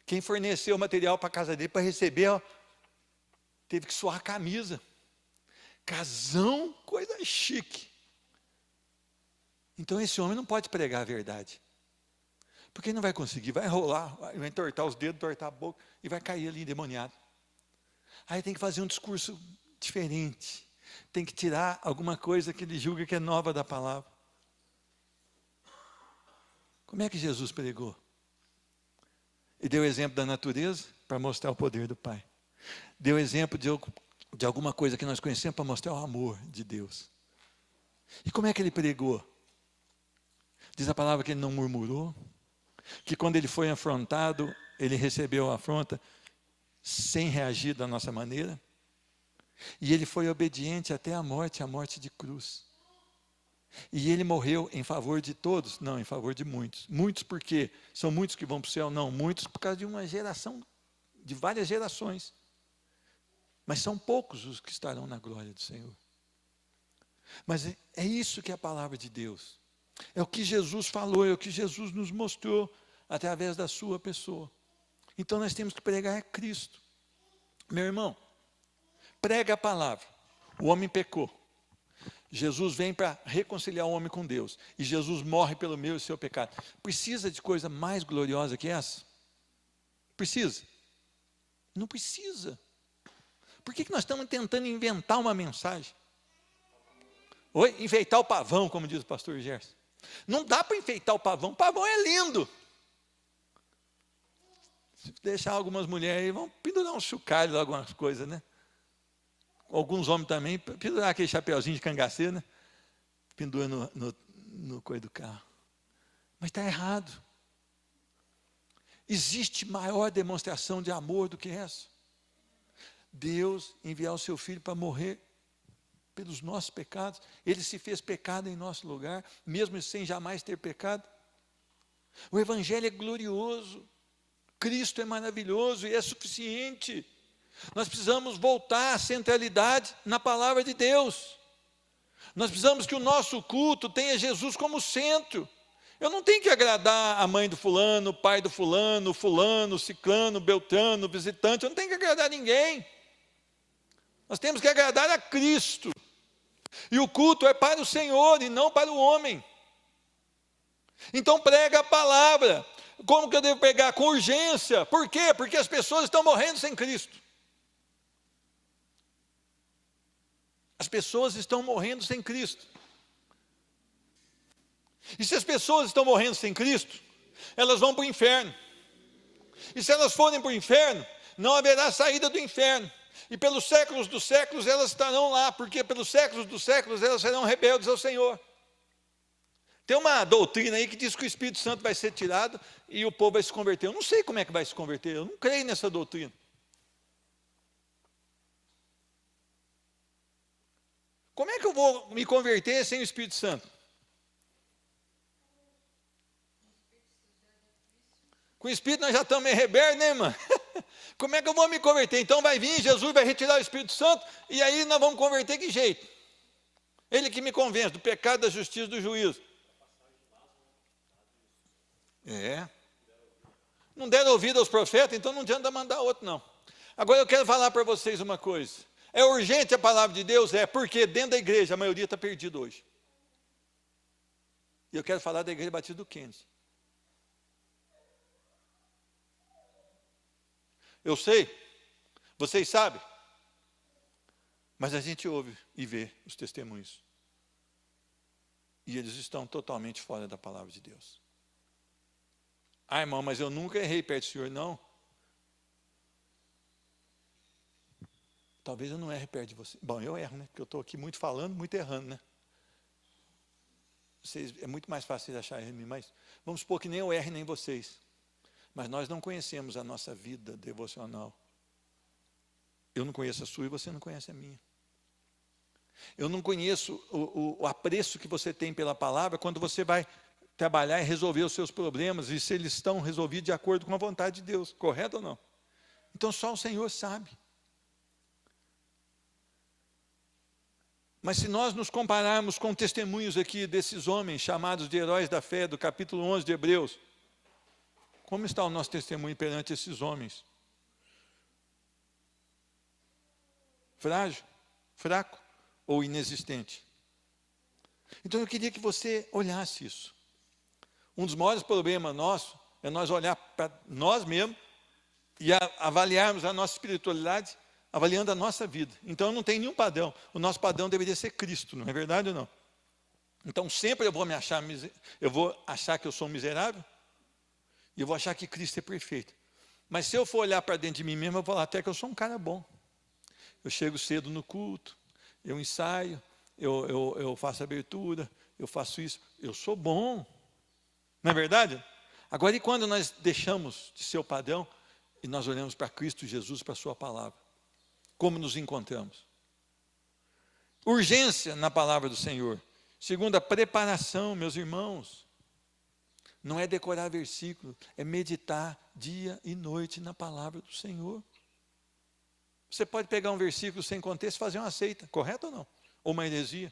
Quem forneceu o material para a casa dele para receber, ó, teve que suar a camisa. Casão, coisa chique. Então esse homem não pode pregar a verdade. Porque ele não vai conseguir, vai rolar, vai entortar os dedos, entortar a boca e vai cair ali endemoniado. Aí tem que fazer um discurso diferente. Tem que tirar alguma coisa que ele julga que é nova da palavra. Como é que Jesus pregou? E deu exemplo da natureza para mostrar o poder do Pai. Deu exemplo de alguma coisa que nós conhecemos para mostrar o amor de Deus. E como é que ele pregou? Diz a palavra que ele não murmurou, que quando ele foi afrontado, ele recebeu a afronta sem reagir da nossa maneira. E ele foi obediente até a morte de cruz. E ele morreu em favor de todos? Não, em favor de muitos. Muitos porque são muitos que vão para o céu? Não, muitos por causa de uma geração, de várias gerações. Mas são poucos os que estarão na glória do Senhor. Mas é isso que é a palavra de Deus. É o que Jesus falou, é o que Jesus nos mostrou através da sua pessoa. Então nós temos que pregar a Cristo. Meu irmão, prega a palavra. O homem pecou. Jesus vem para reconciliar o homem com Deus. E Jesus morre pelo meu e seu pecado. Precisa de coisa mais gloriosa que essa? Precisa? Não precisa. Por que nós estamos tentando inventar uma mensagem? Oi? Enfeitar o pavão, como diz o pastor Gerson. Não dá para enfeitar o pavão é lindo. Se deixar algumas mulheres aí, vão pendurar um chocalho, algumas coisas, né? Alguns homens também, pendurar aquele chapeuzinho de cangaceiro, né? Pendura no coisa do carro. Mas está errado. Existe maior demonstração de amor do que essa? Deus enviar o seu Filho para morrer pelos nossos pecados. Ele se fez pecado em nosso lugar, mesmo sem jamais ter pecado. O Evangelho é glorioso. Cristo é maravilhoso e é suficiente. Nós precisamos voltar à centralidade na palavra de Deus. Nós precisamos que o nosso culto tenha Jesus como centro. Eu não tenho que agradar a mãe do fulano, o pai do fulano, ciclano, beltrano, visitante. Eu não tenho que agradar ninguém. Nós temos que agradar a Cristo. E o culto é para o Senhor e não para o homem. Então prega a palavra. Como que eu devo pregar? Com urgência. Por quê? Porque as pessoas estão morrendo sem Cristo. As pessoas estão morrendo sem Cristo. E se as pessoas estão morrendo sem Cristo, elas vão para o inferno. E se elas forem para o inferno, não haverá saída do inferno. E pelos séculos dos séculos elas estarão lá, porque pelos séculos dos séculos elas serão rebeldes ao Senhor. Tem uma doutrina aí que diz que o Espírito Santo vai ser tirado e o povo vai se converter. Eu não sei como é que vai se converter, eu não creio nessa doutrina. Como é que eu vou me converter sem o Espírito Santo? Com o Espírito nós já estamos meio rebeldes, né, irmã? Como é que eu vou me converter? Então vai vir, Jesus vai retirar o Espírito Santo, e aí nós vamos converter que jeito? Ele que me convence do pecado, da justiça, do juízo. Não deram ouvido aos profetas, então não adianta mandar outro, não. Agora eu quero falar para vocês uma coisa. É urgente a palavra de Deus? É, porque dentro da igreja a maioria está perdida hoje. E eu quero falar da igreja Batista do Kennedy. Eu sei, vocês sabem, mas a gente ouve e vê os testemunhos. E eles estão totalmente fora da palavra de Deus. Ah, irmão, mas eu nunca errei perto do Senhor, não. Talvez eu não erre perto de você. Bom, eu erro, né? Porque eu estou aqui muito falando, muito errando, né? Vocês, é muito mais fácil vocês acharem em mim, mas vamos supor que nem eu erre, nem vocês. mas nós não conhecemos a nossa vida devocional. Eu não conheço a sua e você não conhece a minha. Eu não conheço o apreço que você tem pela palavra quando você vai trabalhar e resolver os seus problemas, e se eles estão resolvidos de acordo com a vontade de Deus, correto ou não? Então só o Senhor sabe. Mas se nós nos compararmos com testemunhos aqui desses homens chamados de heróis da fé, do capítulo 11 de Hebreus, como está o nosso testemunho perante esses homens? Frágil, fraco ou inexistente? Então eu queria que você olhasse isso. Um dos maiores problemas nossos é nós olhar para nós mesmos e avaliarmos a nossa espiritualidade, avaliando a nossa vida. Então não tem nenhum padrão. O nosso padrão deveria ser Cristo, não é verdade ou não? Então sempre eu vou achar que eu sou miserável, e eu vou achar que Cristo é perfeito. Mas se eu for olhar para dentro de mim mesmo, eu vou falar até que eu sou um cara bom. Eu chego cedo no culto, eu ensaio, eu faço abertura, eu faço isso. Eu sou bom. Não é verdade? Agora, e quando nós deixamos de ser o padrão e nós olhamos para Cristo Jesus, para a sua palavra? Como nos encontramos? Urgência na palavra do Senhor. Segunda, preparação, meus irmãos. Não é decorar versículo, é meditar dia e noite na palavra do Senhor. Você pode pegar um versículo sem contexto e fazer uma seita, correto ou não? Ou uma heresia.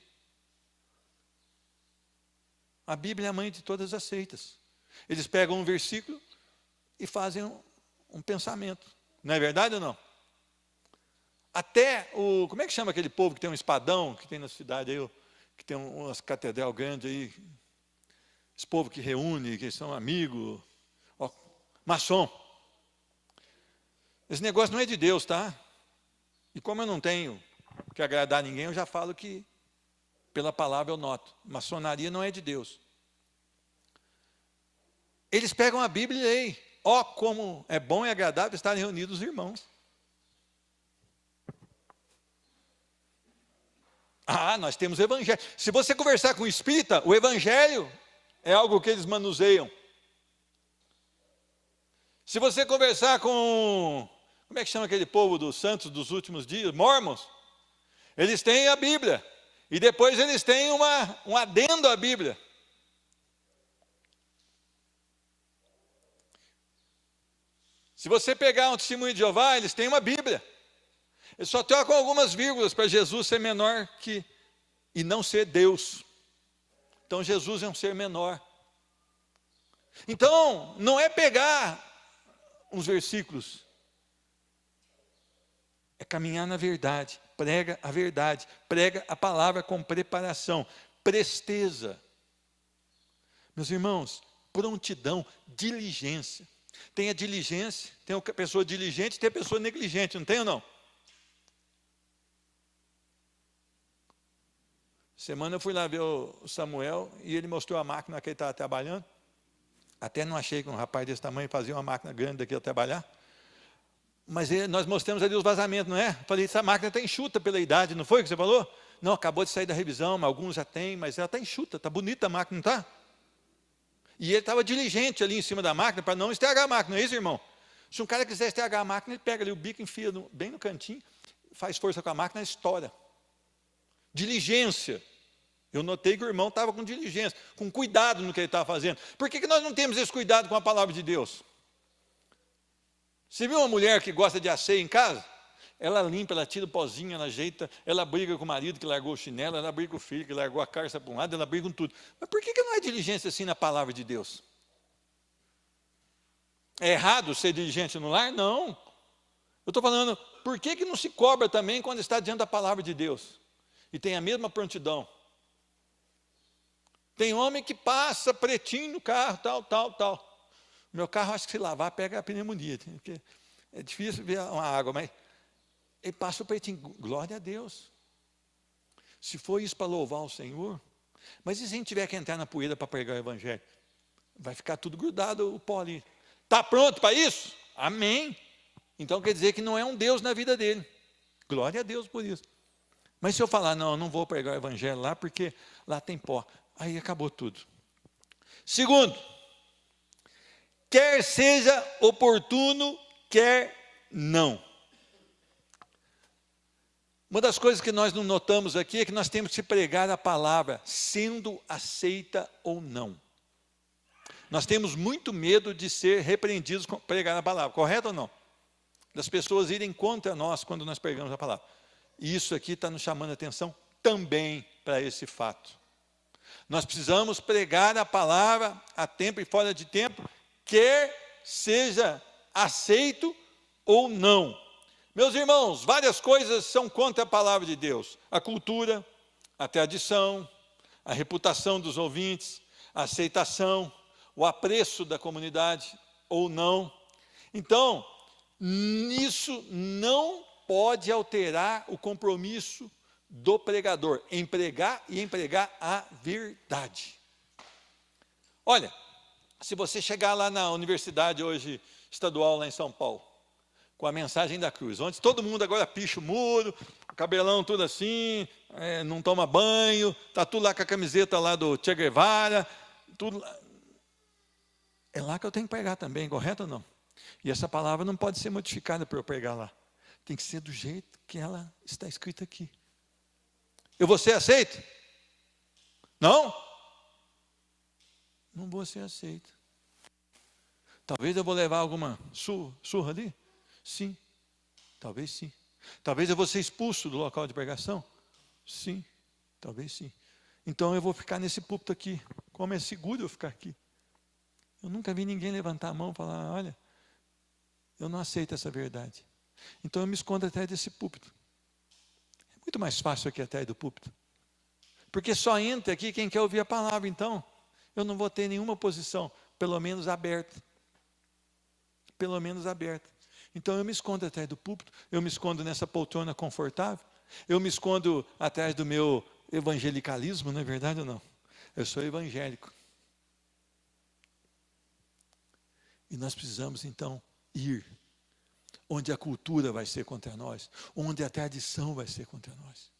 A Bíblia é a mãe de todas as seitas. Eles pegam um versículo e fazem um pensamento. Não é verdade ou não? Até como é que chama aquele povo que tem um espadão, que tem na cidade aí, que tem umas catedral grandes aí, esse povo que reúne, que são amigos, maçom. Esse negócio não é de Deus, tá? E como eu não tenho que agradar ninguém, eu já falo que pela palavra eu noto. Maçonaria não é de Deus. Eles pegam a Bíblia e leem. Como é bom e agradável estarem reunidos os irmãos. Nós temos o Evangelho. Se você conversar com o espírita, o Evangelho é algo que eles manuseiam. Se você conversar com, como é que chama aquele povo dos santos dos últimos dias? Mormons. Eles têm a Bíblia. E depois eles têm um adendo à Bíblia. Se você pegar um testemunho de Jeová, eles têm uma Bíblia. Eles só trocam algumas vírgulas para Jesus ser menor que, e não ser Deus. Então Jesus é um ser menor. Então, não é pegar uns versículos, é caminhar na verdade, prega a verdade, prega a palavra com preparação, presteza. Meus irmãos, prontidão, diligência. Tem a diligência, tem a pessoa diligente e tem a pessoa negligente, não tem ou não? Semana eu fui lá ver o Samuel e ele mostrou a máquina que ele estava trabalhando. Até não achei que um rapaz desse tamanho fazia uma máquina grande daquilo trabalhar. Mas nós mostramos ali os vazamentos, não é? Falei, essa máquina está enxuta pela idade, não foi o que você falou? Não, acabou de sair da revisão, mas alguns já têm, mas ela está enxuta, está bonita a máquina, não está? E ele estava diligente ali em cima da máquina para não estragar a máquina, não é isso, irmão? Se um cara quiser estragar a máquina, ele pega ali o bico, enfia bem no cantinho, faz força com a máquina e estoura. Diligência. Eu notei que o irmão estava com diligência, com cuidado no que ele estava fazendo. Por que nós não temos esse cuidado com a palavra de Deus? Você viu uma mulher que gosta de asseio em casa? Ela limpa, ela tira o pozinho, ela ajeita, ela briga com o marido que largou o chinelo, ela briga com o filho que largou a carça para um lado, ela briga com tudo. Mas por que não é diligência assim na palavra de Deus? É errado ser diligente no lar? Não. Eu estou falando, por que não se cobra também quando está diante da palavra de Deus? E tem a mesma prontidão. Tem homem que passa pretinho no carro, tal. Meu carro, acho que se lavar, pega a pneumonia. Porque é difícil ver uma água, mas ele passa o pretinho. Glória a Deus. Se for isso para louvar o Senhor, mas e se a gente tiver que entrar na poeira para pregar o Evangelho? Vai ficar tudo grudado o pó ali. Está pronto para isso? Amém. Então quer dizer que não é um Deus na vida dele. Glória a Deus por isso. Mas se eu falar, não vou pregar o Evangelho lá, porque lá tem pó. Aí acabou tudo. Segundo, quer seja oportuno, quer não. Uma das coisas que nós não notamos aqui é que nós temos que pregar a palavra, sendo aceita ou não. Nós temos muito medo de ser repreendidos com pregar a palavra, correto ou não? Das pessoas irem contra nós quando nós pregamos a palavra. E isso aqui está nos chamando a atenção também para esse fato. Nós precisamos pregar a palavra a tempo e fora de tempo, quer seja aceito ou não. Meus irmãos, várias coisas são contra a palavra de Deus. A cultura, a tradição, a reputação dos ouvintes, a aceitação, o apreço da comunidade ou não. Então, isso não pode alterar o compromisso do pregador em pregar e em pregar a verdade. Olha, se você chegar lá na universidade hoje estadual lá em São Paulo, com a mensagem da cruz, onde todo mundo agora picha o muro, cabelão tudo assim, não toma banho, está tudo lá com a camiseta lá do Che Guevara, tudo lá. É lá que eu tenho que pregar também, correto ou não? E essa palavra não pode ser modificada para eu pregar lá. Tem que ser do jeito que ela está escrita aqui. Eu vou ser aceito? Não? Não vou ser aceito. Talvez eu vou levar alguma surra ali? Sim, talvez sim. Talvez eu vou ser expulso do local de pregação? Sim, talvez sim. Então eu vou ficar nesse púlpito aqui. Como é seguro eu ficar aqui? Eu nunca vi ninguém levantar a mão e falar, olha, eu não aceito essa verdade. Então eu me escondo atrás desse púlpito. É muito mais fácil aqui atrás do púlpito. Porque só entra aqui quem quer ouvir a palavra, então eu não vou ter nenhuma posição, pelo menos aberta. Pelo menos aberta. Então eu me escondo atrás do púlpito, eu me escondo nessa poltrona confortável, eu me escondo atrás do meu evangelicalismo, não é verdade ou não? Eu sou evangélico. E nós precisamos então ir onde a cultura vai ser contra nós, onde a tradição vai ser contra nós.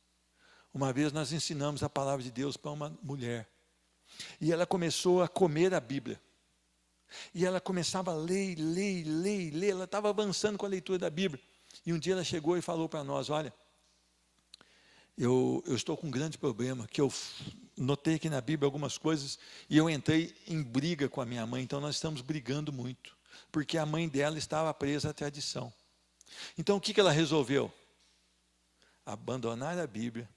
Uma vez nós ensinamos a palavra de Deus para uma mulher, e ela começou a comer a Bíblia. E ela começava a ler, ela estava avançando com a leitura da Bíblia. E um dia ela chegou e falou para nós, olha, eu estou com um grande problema, que eu notei aqui na Bíblia algumas coisas, e eu entrei em briga com a minha mãe, então nós estamos brigando muito, porque a mãe dela estava presa à tradição. Então o que ela resolveu? Abandonar a Bíblia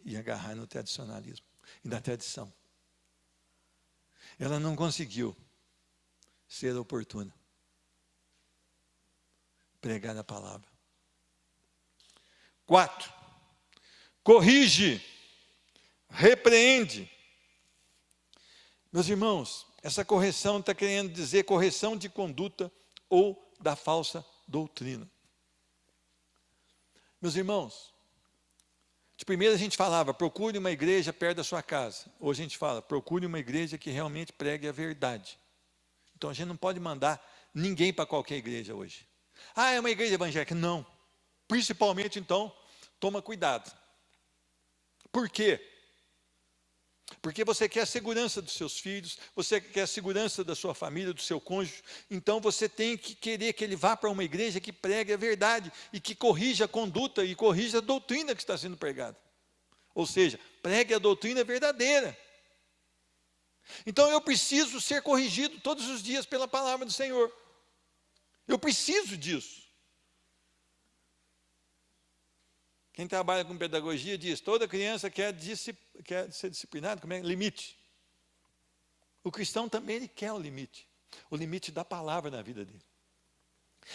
e agarrar no tradicionalismo e na tradição. Ela não conseguiu ser oportuna. Pregar a palavra. 4. Corrige. Repreende. Meus irmãos, essa correção está querendo dizer correção de conduta ou da falsa doutrina. Meus irmãos, de primeiro a gente falava, procure uma igreja perto da sua casa. Hoje a gente fala, procure uma igreja que realmente pregue a verdade. Então a gente não pode mandar ninguém para qualquer igreja hoje. Ah, é uma igreja evangélica? Não. Principalmente então, toma cuidado. Por quê? Porque você quer a segurança dos seus filhos, você quer a segurança da sua família, do seu cônjuge, então você tem que querer que ele vá para uma igreja que pregue a verdade e que corrija a conduta e corrija a doutrina que está sendo pregada. Ou seja, pregue a doutrina verdadeira. Então eu preciso ser corrigido todos os dias pela palavra do Senhor. Eu preciso disso. Quem trabalha com pedagogia diz, toda criança quer ser disciplinada, como é? Limite. O cristão também ele quer o limite da palavra na vida dele.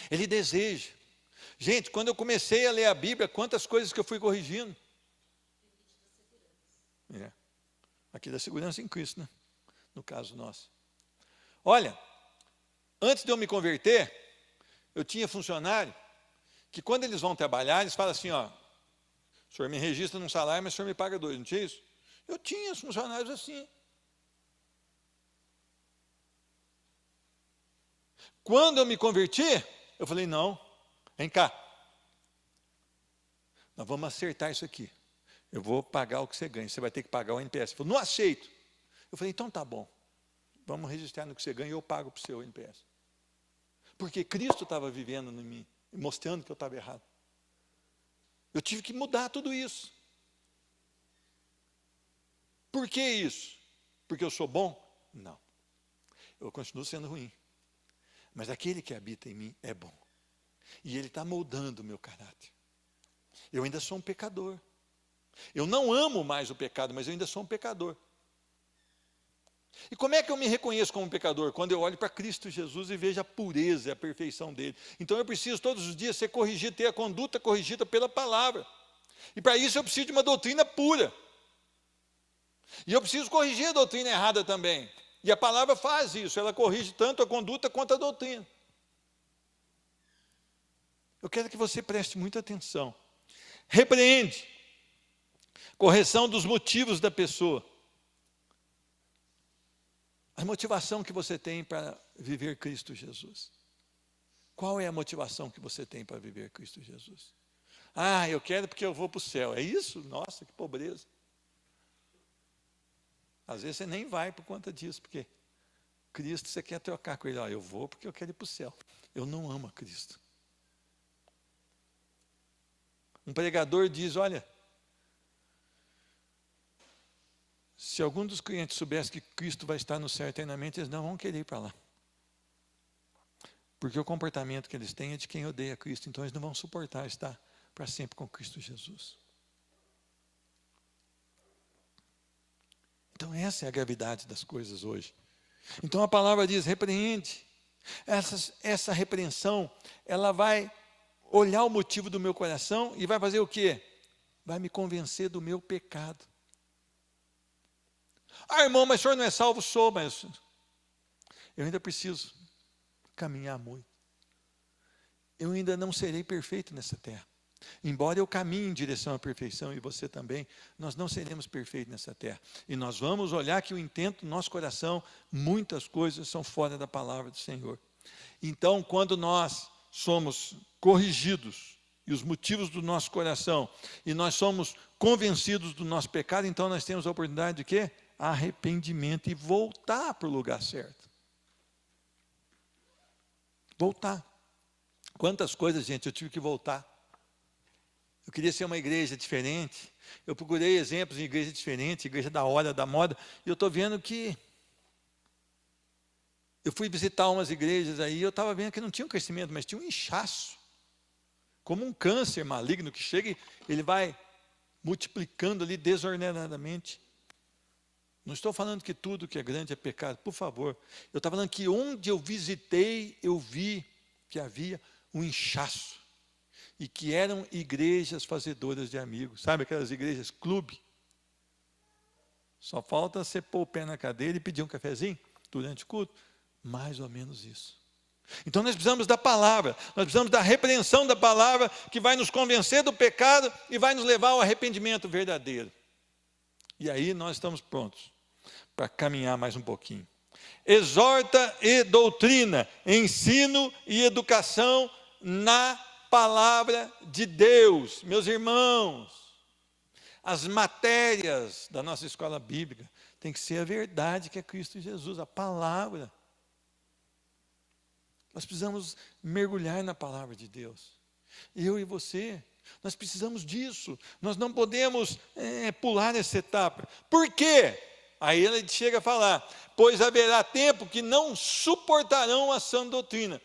Ele deseja. Gente, quando eu comecei a ler a Bíblia, quantas coisas que eu fui corrigindo. Aqui da segurança em Cristo, né? No caso nosso. Olha, antes de eu me converter, eu tinha funcionário que quando eles vão trabalhar, eles falam assim, ó, o senhor me registra num salário, mas o senhor me paga 2, não tinha isso? Eu tinha os funcionários assim. Quando eu me converti, eu falei, não, vem cá. Nós vamos acertar isso aqui. Eu vou pagar o que você ganha, você vai ter que pagar o INPS. Ele falou, não aceito. Eu falei, então tá bom. Vamos registrar no que você ganha e eu pago para o seu NPS. Porque Cristo estava vivendo em mim, mostrando que eu estava errado. Eu tive que mudar tudo isso. Por que isso? Porque eu sou bom? Não. Eu continuo sendo ruim. Mas aquele que habita em mim é bom. E ele está moldando o meu caráter. Eu ainda sou um pecador. Eu não amo mais o pecado, mas eu ainda sou um pecador. E como é que eu me reconheço como um pecador? Quando eu olho para Cristo Jesus e vejo a pureza e a perfeição dele. Então eu preciso todos os dias ser corrigido, ter a conduta corrigida pela palavra. E para isso eu preciso de uma doutrina pura. E eu preciso corrigir a doutrina errada também. E a palavra faz isso, ela corrige tanto a conduta quanto a doutrina. Eu quero que você preste muita atenção. Repreende. Correção dos motivos da pessoa. A motivação que você tem para viver Cristo Jesus. Qual é a motivação que você tem para viver Cristo Jesus? Ah, eu quero porque eu vou para o céu. É isso? Nossa, que pobreza. Às vezes você nem vai por conta disso, porque Cristo você quer trocar com ele. Eu vou porque eu quero ir para o céu. Eu não amo a Cristo. Um pregador diz, olha, se algum dos clientes soubesse que Cristo vai estar no céu eternamente, eles não vão querer ir para lá. Porque o comportamento que eles têm é de quem odeia Cristo, então eles não vão suportar estar para sempre com Cristo Jesus. Então essa é a gravidade das coisas hoje. Então a palavra diz, repreende. Essa repreensão, ela vai olhar o motivo do meu coração e vai fazer o quê? Vai me convencer do meu pecado. Ah, irmão, mas o senhor não é salvo? Sou, mas eu ainda preciso caminhar muito. Eu ainda não serei perfeito nessa terra. Embora eu caminhe em direção à perfeição, e você também, nós não seremos perfeitos nessa terra. E nós vamos olhar que o intento do nosso coração, muitas coisas são fora da palavra do Senhor. Então, quando nós somos corrigidos, e os motivos do nosso coração, e nós somos convencidos do nosso pecado, então nós temos a oportunidade de quê? Arrependimento e voltar para o lugar certo. Voltar. Quantas coisas, gente, eu tive que voltar. Eu queria ser uma igreja diferente. Eu procurei exemplos de igreja diferente, igreja da hora, da moda, e eu estou vendo que eu fui visitar umas igrejas aí, eu estava vendo que não tinha um crescimento, mas tinha um inchaço. Como um câncer maligno que chega e ele vai multiplicando ali desordenadamente. Não estou falando que tudo que é grande é pecado, por favor. Eu estava falando que onde eu visitei, eu vi que havia um inchaço. E que eram igrejas fazedoras de amigos. Sabe aquelas igrejas clube? Só falta você pôr o pé na cadeira e pedir um cafezinho durante o culto. Mais ou menos isso. Então nós precisamos da palavra. Nós precisamos da repreensão da palavra que vai nos convencer do pecado e vai nos levar ao arrependimento verdadeiro. E aí nós estamos prontos para caminhar mais um pouquinho. Exorta e doutrina, ensino e educação na palavra de Deus. Meus irmãos, as matérias da nossa escola bíblica tem que ser a verdade que é Cristo Jesus, a palavra. Nós precisamos mergulhar na palavra de Deus. Eu e você, nós precisamos disso. Nós não podemos pular essa etapa. Por quê? Aí ele chega a falar, pois haverá tempo que não suportarão a sã doutrina.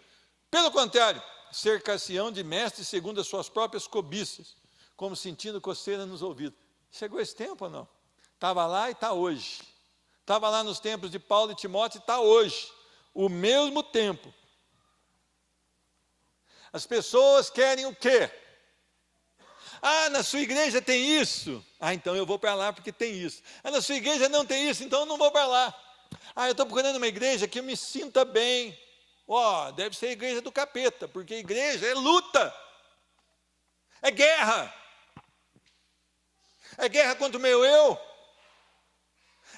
Pelo contrário, cercar-se-ão de mestres segundo as suas próprias cobiças, como sentindo coceira nos ouvidos. Chegou esse tempo ou não? Estava lá e está hoje. Estava lá nos tempos de Paulo e Timóteo e está hoje. O mesmo tempo. As pessoas querem o quê? Ah, na sua igreja tem isso. Ah, então eu vou para lá porque tem isso. Ah, na sua igreja não tem isso, então eu não vou para lá. Ah, eu estou procurando uma igreja que eu me sinta bem. Deve ser a igreja do capeta, porque igreja é luta. É guerra. É guerra contra o meu eu.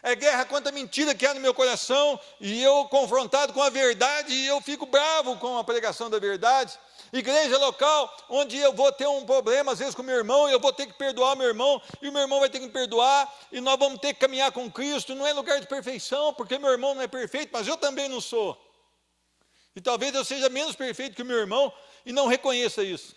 É guerra contra a mentira que há no meu coração, e eu confrontado com a verdade, e eu fico bravo com a pregação da verdade. Igreja local, onde eu vou ter um problema, às vezes, com meu irmão, e eu vou ter que perdoar meu irmão, e o meu irmão vai ter que me perdoar, e nós vamos ter que caminhar com Cristo. Não é lugar de perfeição, porque meu irmão não é perfeito, mas eu também não sou. E talvez eu seja menos perfeito que o meu irmão, e não reconheça isso.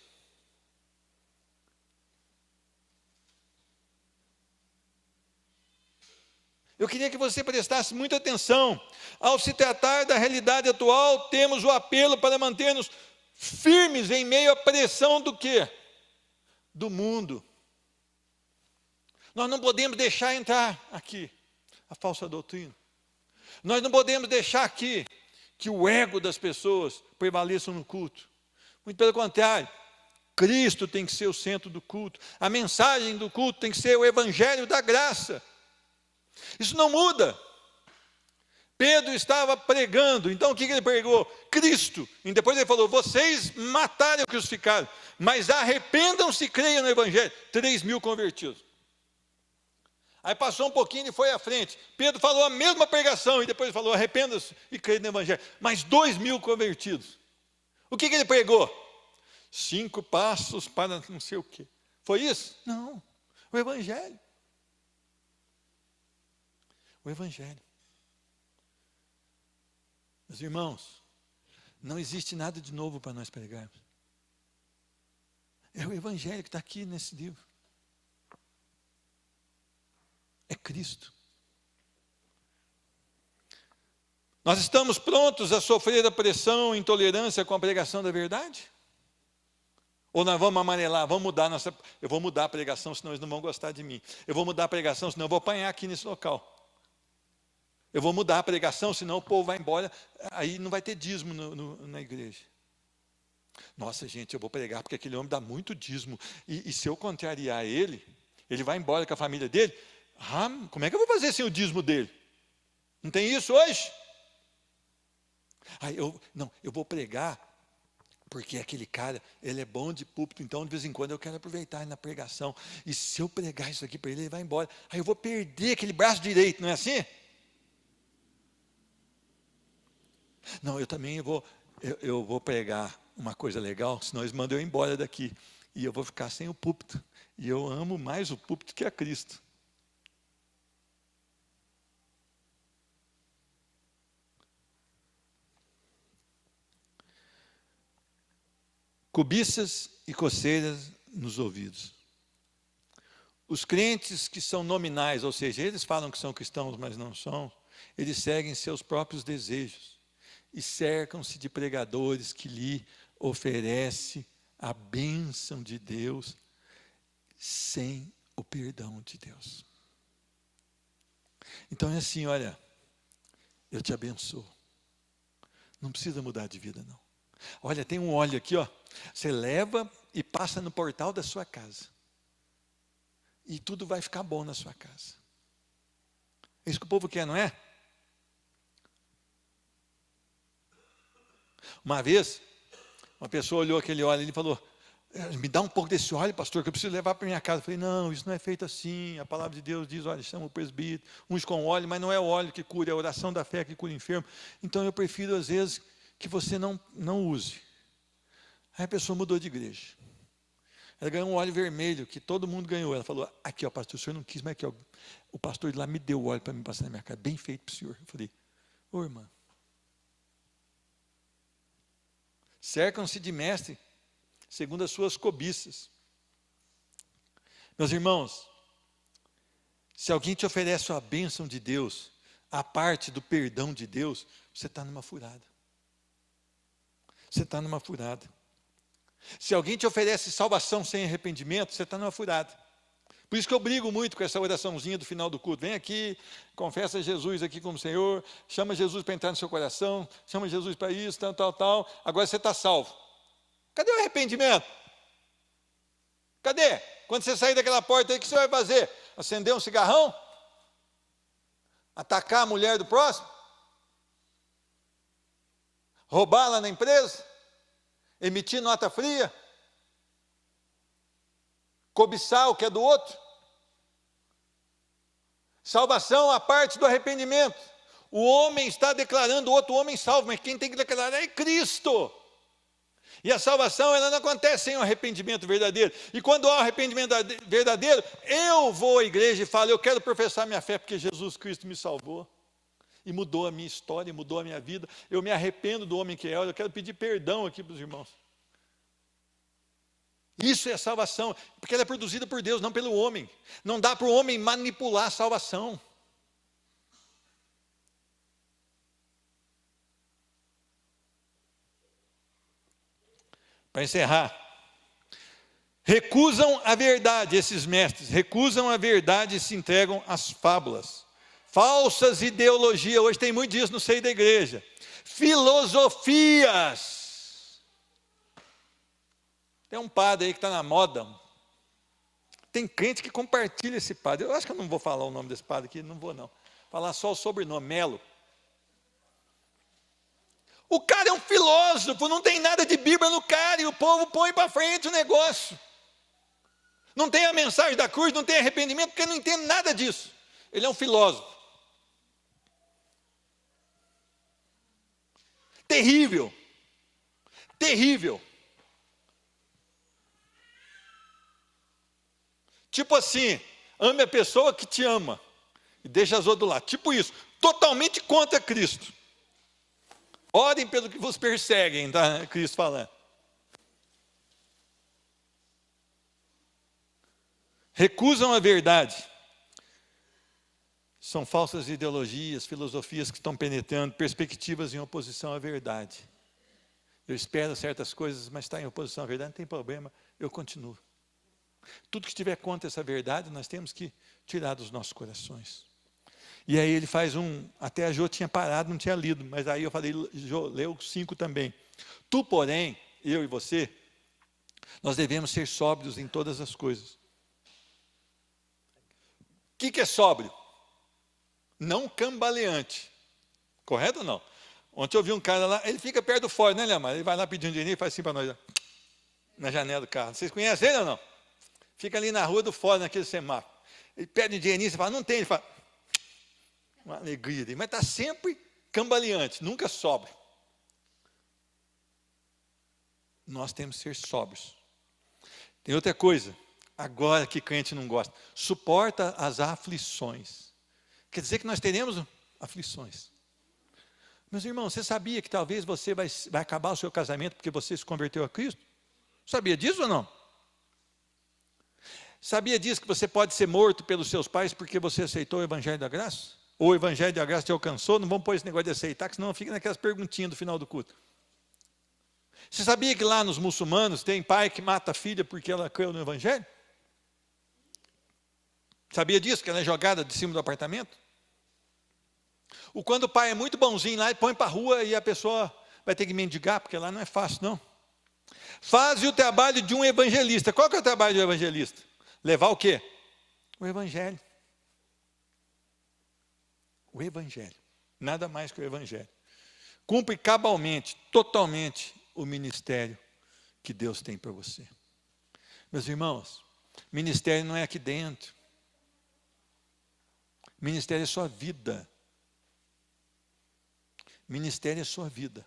Eu queria que você prestasse muita atenção. Ao se tratar da realidade atual, temos o apelo para manter-nos firmes em meio à pressão do quê? Do mundo. Nós não podemos deixar entrar aqui a falsa doutrina. Nós não podemos deixar aqui que o ego das pessoas prevaleça no culto. Muito pelo contrário, Cristo tem que ser o centro do culto. A mensagem do culto tem que ser o evangelho da graça. Isso não muda. Pedro estava pregando, então o que ele pregou? Cristo. E depois ele falou, vocês mataram e crucificaram, mas arrependam-se e creiam no evangelho. 3.000 convertidos. Aí passou um pouquinho e foi à frente. Pedro falou a mesma pregação e depois falou, arrependam-se e creiam no evangelho. Mais 2.000 convertidos. O que ele pregou? 5 passos para não sei o quê. Foi isso? Não. O evangelho. O evangelho. Meus irmãos, não existe nada de novo para nós pregarmos. É o evangelho que está aqui nesse livro. É Cristo. Nós estamos prontos a sofrer a pressão e intolerância com a pregação da verdade? Ou nós vamos amarelar, vamos mudar eu vou mudar a pregação, senão eles não vão gostar de mim. Eu vou mudar a pregação, senão eu vou apanhar aqui nesse local. Eu vou mudar a pregação, senão o povo vai embora, aí não vai ter dízimo na igreja. Nossa, gente, eu vou pregar porque aquele homem dá muito dízimo, e se eu contrariar ele vai embora com a família dele. Como é que eu vou fazer sem o dízimo dele? Não tem isso hoje? Eu vou pregar, porque aquele cara, ele é bom de púlpito, então de vez em quando eu quero aproveitar ele na pregação, e se eu pregar isso aqui para ele vai embora, aí eu vou perder aquele braço direito, não é assim? Não, eu também eu vou pregar uma coisa legal, senão eles mandam eu embora daqui, e eu vou ficar sem o púlpito, e eu amo mais o púlpito que a Cristo. Cobiças e coceiras nos ouvidos. Os crentes que são nominais, ou seja, eles falam que são cristãos, mas não são, eles seguem seus próprios desejos e cercam-se de pregadores que lhe oferecem a bênção de Deus sem o perdão de Deus. Então é assim, olha, eu te abençoo. Não precisa mudar de vida, não. Olha, tem um óleo aqui, ó. Você leva e passa no portal da sua casa. E tudo vai ficar bom na sua casa. É isso que o povo quer, não é? Uma vez, uma pessoa olhou aquele óleo e falou, me dá um pouco desse óleo, pastor, que eu preciso levar para minha casa. Eu falei, não, isso não é feito assim. A palavra de Deus diz, olha, chama o presbítero, uns com óleo, mas não é o óleo que cura, é a oração da fé que cura o enfermo. Então eu prefiro, às vezes, que você não use. Aí a pessoa mudou de igreja. Ela ganhou um óleo vermelho, que todo mundo ganhou. Ela falou, aqui, ó, pastor, o senhor não quis, mas aqui, ó, o pastor de lá me deu o óleo para me passar na minha casa, bem feito para o senhor. Eu falei, ô irmã, cercam-se de mestre, segundo as suas cobiças. Meus irmãos, se alguém te oferece a bênção de Deus, a parte do perdão de Deus, você está numa furada. Você está numa furada. Se alguém te oferece salvação sem arrependimento, você está numa furada. Por isso que eu brigo muito com essa oraçãozinha do final do culto. Vem aqui, confessa Jesus aqui como Senhor, chama Jesus para entrar no seu coração, chama Jesus para isso, tal. Agora você está salvo. Cadê o arrependimento? Cadê? Quando você sair daquela porta aí, o que você vai fazer? Acender um cigarrão? Atacar a mulher do próximo? Roubar lá na empresa? Emitir nota fria? Cobiçar o que é do outro? Salvação à parte do arrependimento. O homem está declarando o outro homem salvo, mas quem tem que declarar é Cristo. E a salvação, ela não acontece sem um arrependimento verdadeiro. E quando há um arrependimento verdadeiro, eu vou à igreja e falo, eu quero professar minha fé, porque Jesus Cristo me salvou. E mudou a minha história, mudou a minha vida. Eu me arrependo do homem que é, eu quero pedir perdão aqui para os irmãos. Isso é a salvação, porque ela é produzida por Deus, não pelo homem. Não dá para o homem manipular a salvação. Para encerrar, recusam a verdade, esses mestres, recusam a verdade e se entregam às fábulas. Falsas ideologias, hoje tem muito disso no seio da igreja. Filosofias. Tem um padre aí que está na moda. Tem crente que compartilha esse padre. Eu acho que eu não vou falar o nome desse padre aqui, não vou não. Falar só o sobrenome, Melo. O cara é um filósofo, não tem nada de Bíblia no cara, e o povo põe para frente o negócio. Não tem a mensagem da cruz, não tem arrependimento, porque não entende nada disso. Ele é um filósofo. Terrível. Terrível. Tipo assim, ame a pessoa que te ama e deixa as outras do lado. Tipo isso, totalmente contra Cristo. Orem pelo que vos perseguem, tá? Cristo falando. Recusam a verdade. São falsas ideologias, filosofias que estão penetrando, perspectivas em oposição à verdade. Eu espero certas coisas, mas está em oposição à verdade, não tem problema, eu continuo. Tudo que estiver contra essa verdade, nós temos que tirar dos nossos corações. E aí ele faz até a Jô tinha parado, não tinha lido, mas aí eu falei, Jô, leu 5 também. Tu, porém, eu e você, nós devemos ser sóbrios em todas as coisas. O que é sóbrio? Não cambaleante. Correto ou não? Ontem eu vi um cara lá, ele fica perto do fora, né, Leomar? Ele vai lá pedindo dinheiro e faz assim para nós, ó, na janela do carro. Vocês conhecem ele ou não? Fica ali na rua do fora, naquele semáforo. Ele pede dinheirinho, você fala, não tem. Ele fala, uma alegria dele, mas está sempre cambaleante, nunca sóbrio. Nós temos que ser sóbrios. Tem outra coisa, agora que crente não gosta, suporta as aflições. Quer dizer que nós teremos aflições. Meus irmãos, você sabia que talvez você vai acabar o seu casamento porque você se converteu a Cristo? Sabia disso ou não? Sabia disso que você pode ser morto pelos seus pais porque você aceitou o Evangelho da Graça? Ou o Evangelho da Graça te alcançou? Não vamos pôr esse negócio de aceitar, que senão fica naquelas perguntinhas do final do culto. Você sabia que lá nos muçulmanos tem pai que mata a filha porque ela creu no Evangelho? Sabia disso, que ela é jogada de cima do apartamento? Ou quando o pai é muito bonzinho lá, ele põe para a rua e a pessoa vai ter que mendigar, porque lá não é fácil, não. Faz o trabalho de um evangelista. Qual que é o trabalho do evangelista? Levar o quê? O Evangelho. O Evangelho. Nada mais que o Evangelho. Cumpre cabalmente, totalmente, o ministério que Deus tem para você. Meus irmãos, ministério não é aqui dentro. Ministério é sua vida. Ministério é sua vida.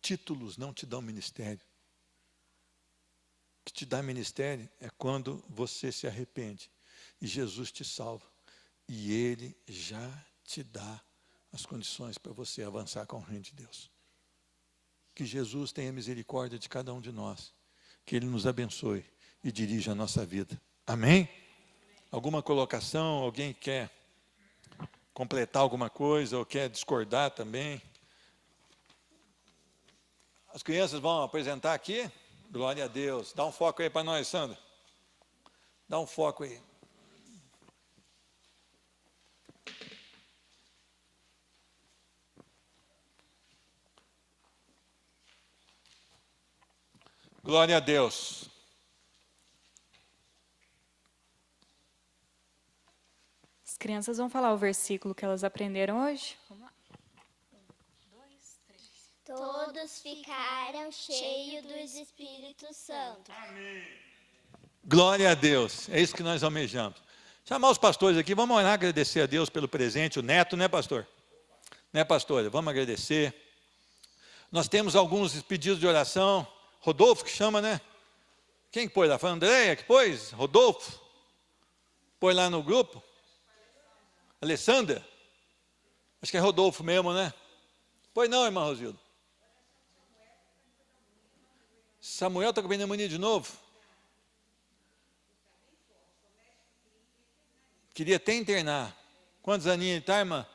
Títulos não te dão ministério. O que te dá ministério é quando você se arrepende e Jesus te salva. E Ele já te dá as condições para você avançar com o reino de Deus. Que Jesus tenha misericórdia de cada um de nós. Que Ele nos abençoe e dirija a nossa vida. Amém? Alguma colocação? Alguém quer completar alguma coisa ou quer discordar também? As crianças vão apresentar aqui? Glória a Deus. Dá um foco aí para nós, Sandra. Dá um foco aí. Glória a Deus. As crianças vão falar o versículo que elas aprenderam hoje. Vamos lá. 1, 2, 3. Todos ficaram cheios do Espírito Santo. Glória a Deus. É isso que nós almejamos. Chamar os pastores aqui, vamos orar, agradecer a Deus pelo presente, o neto, né, pastor? Né, pastora? Vamos agradecer. Nós temos alguns pedidos de oração. Rodolfo que chama, né? Quem que pôs lá? Foi a Andréia que pôs? Rodolfo? Pôs lá no grupo? Alessandra? Acho que é Rodolfo mesmo, né? Pois não, irmã Rosilda. Samuel está com pneumonia de novo? Queria até internar. Quantos aninhos ele está, irmã?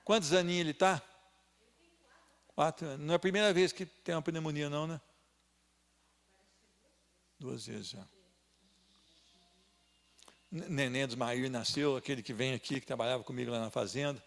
Quantos aninhos ele está? 4. Não é a primeira vez que tem uma pneumonia, não, né? 2 vezes já. Neném dos Mair nasceu, aquele que vem aqui, que trabalhava comigo lá na fazenda.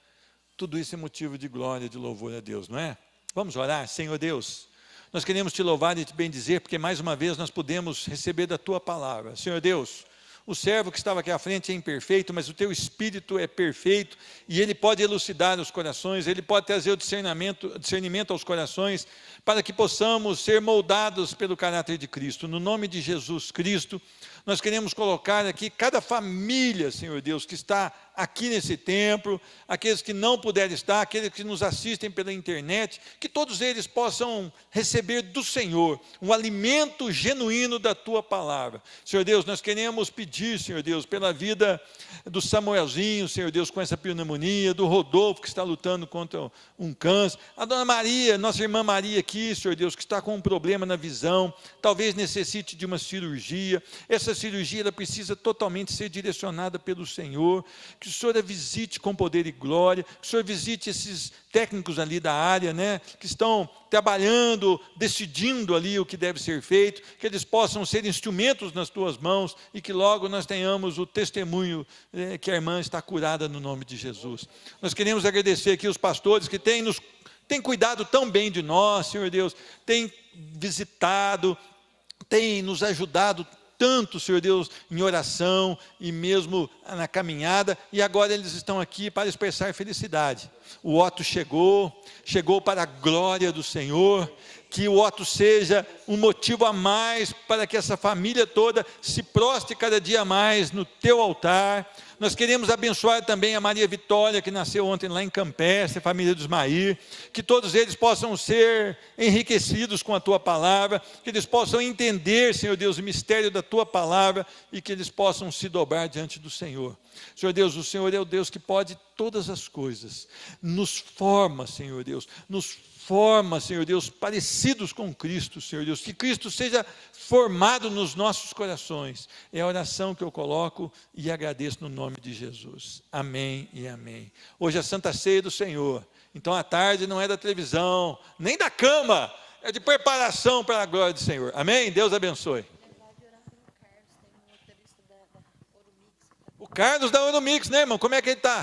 Tudo isso é motivo de glória, de louvor a Deus, não é? Vamos orar? Senhor Deus, nós queremos te louvar e te bendizer, porque mais uma vez nós podemos receber da tua palavra. Senhor Deus, o servo que estava aqui à frente é imperfeito, mas o teu Espírito é perfeito, e ele pode elucidar os corações, ele pode trazer o discernimento aos corações, para que possamos ser moldados pelo caráter de Cristo. No nome de Jesus Cristo, nós queremos colocar aqui cada família, Senhor Deus, que está aqui nesse templo, aqueles que não puderem estar, aqueles que nos assistem pela internet, que todos eles possam receber do Senhor um alimento genuíno da tua palavra. Senhor Deus, nós queremos pedir, Senhor Deus, pela vida do Samuelzinho, Senhor Deus, com essa pneumonia, do Rodolfo, que está lutando contra um câncer, a dona Maria, nossa irmã Maria aqui, Senhor Deus, que está com um problema na visão, talvez necessite de uma cirurgia. Essa cirurgia, ela precisa totalmente ser direcionada pelo Senhor. Que o Senhor a visite com poder e glória, que o Senhor visite esses técnicos ali da área, né, que estão trabalhando, decidindo ali o que deve ser feito, que eles possam ser instrumentos nas tuas mãos e que logo nós tenhamos o testemunho que a irmã está curada no nome de Jesus. Nós queremos agradecer aqui os pastores que têm cuidado tão bem de nós, Senhor Deus, têm visitado, têm nos ajudado tanto, Senhor Deus, em oração e mesmo na caminhada, e agora eles estão aqui para expressar felicidade. O Otto chegou para a glória do Senhor, que o Otto seja um motivo a mais para que essa família toda se prostre cada dia mais no teu altar. Nós queremos abençoar também a Maria Vitória, que nasceu ontem lá em Campestre, a família dos Mair, que todos eles possam ser enriquecidos com a tua palavra, que eles possam entender, Senhor Deus, o mistério da tua palavra e que eles possam se dobrar diante do Senhor. Senhor Deus, o Senhor é o Deus que pode todas as coisas. Nos forma, Senhor Deus, Senhor Deus, parecidos com Cristo, Senhor Deus, que Cristo seja formado nos nossos corações. É a oração que eu coloco e agradeço no nome de Jesus. Amém e amém. Hoje é a Santa Ceia do Senhor, então a tarde não é da televisão, nem da cama, é de preparação para a glória do Senhor. Amém? Deus abençoe. O Carlos da Oromix, né, irmão? Como é que ele está?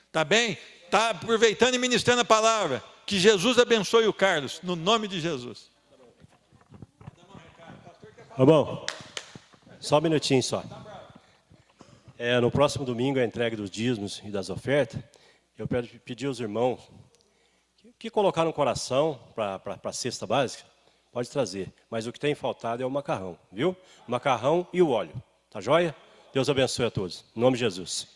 Está bem? Está aproveitando e ministrando a palavra. Que Jesus abençoe o Carlos, no nome de Jesus. Tá bom, só um minutinho só. No próximo domingo, a entrega dos dízimos e das ofertas, eu quero pedir aos irmãos que colocaram no coração para a cesta básica, pode trazer. Mas o que tem faltado é o macarrão, viu? O macarrão e o óleo, tá joia? Deus abençoe a todos, em nome de Jesus.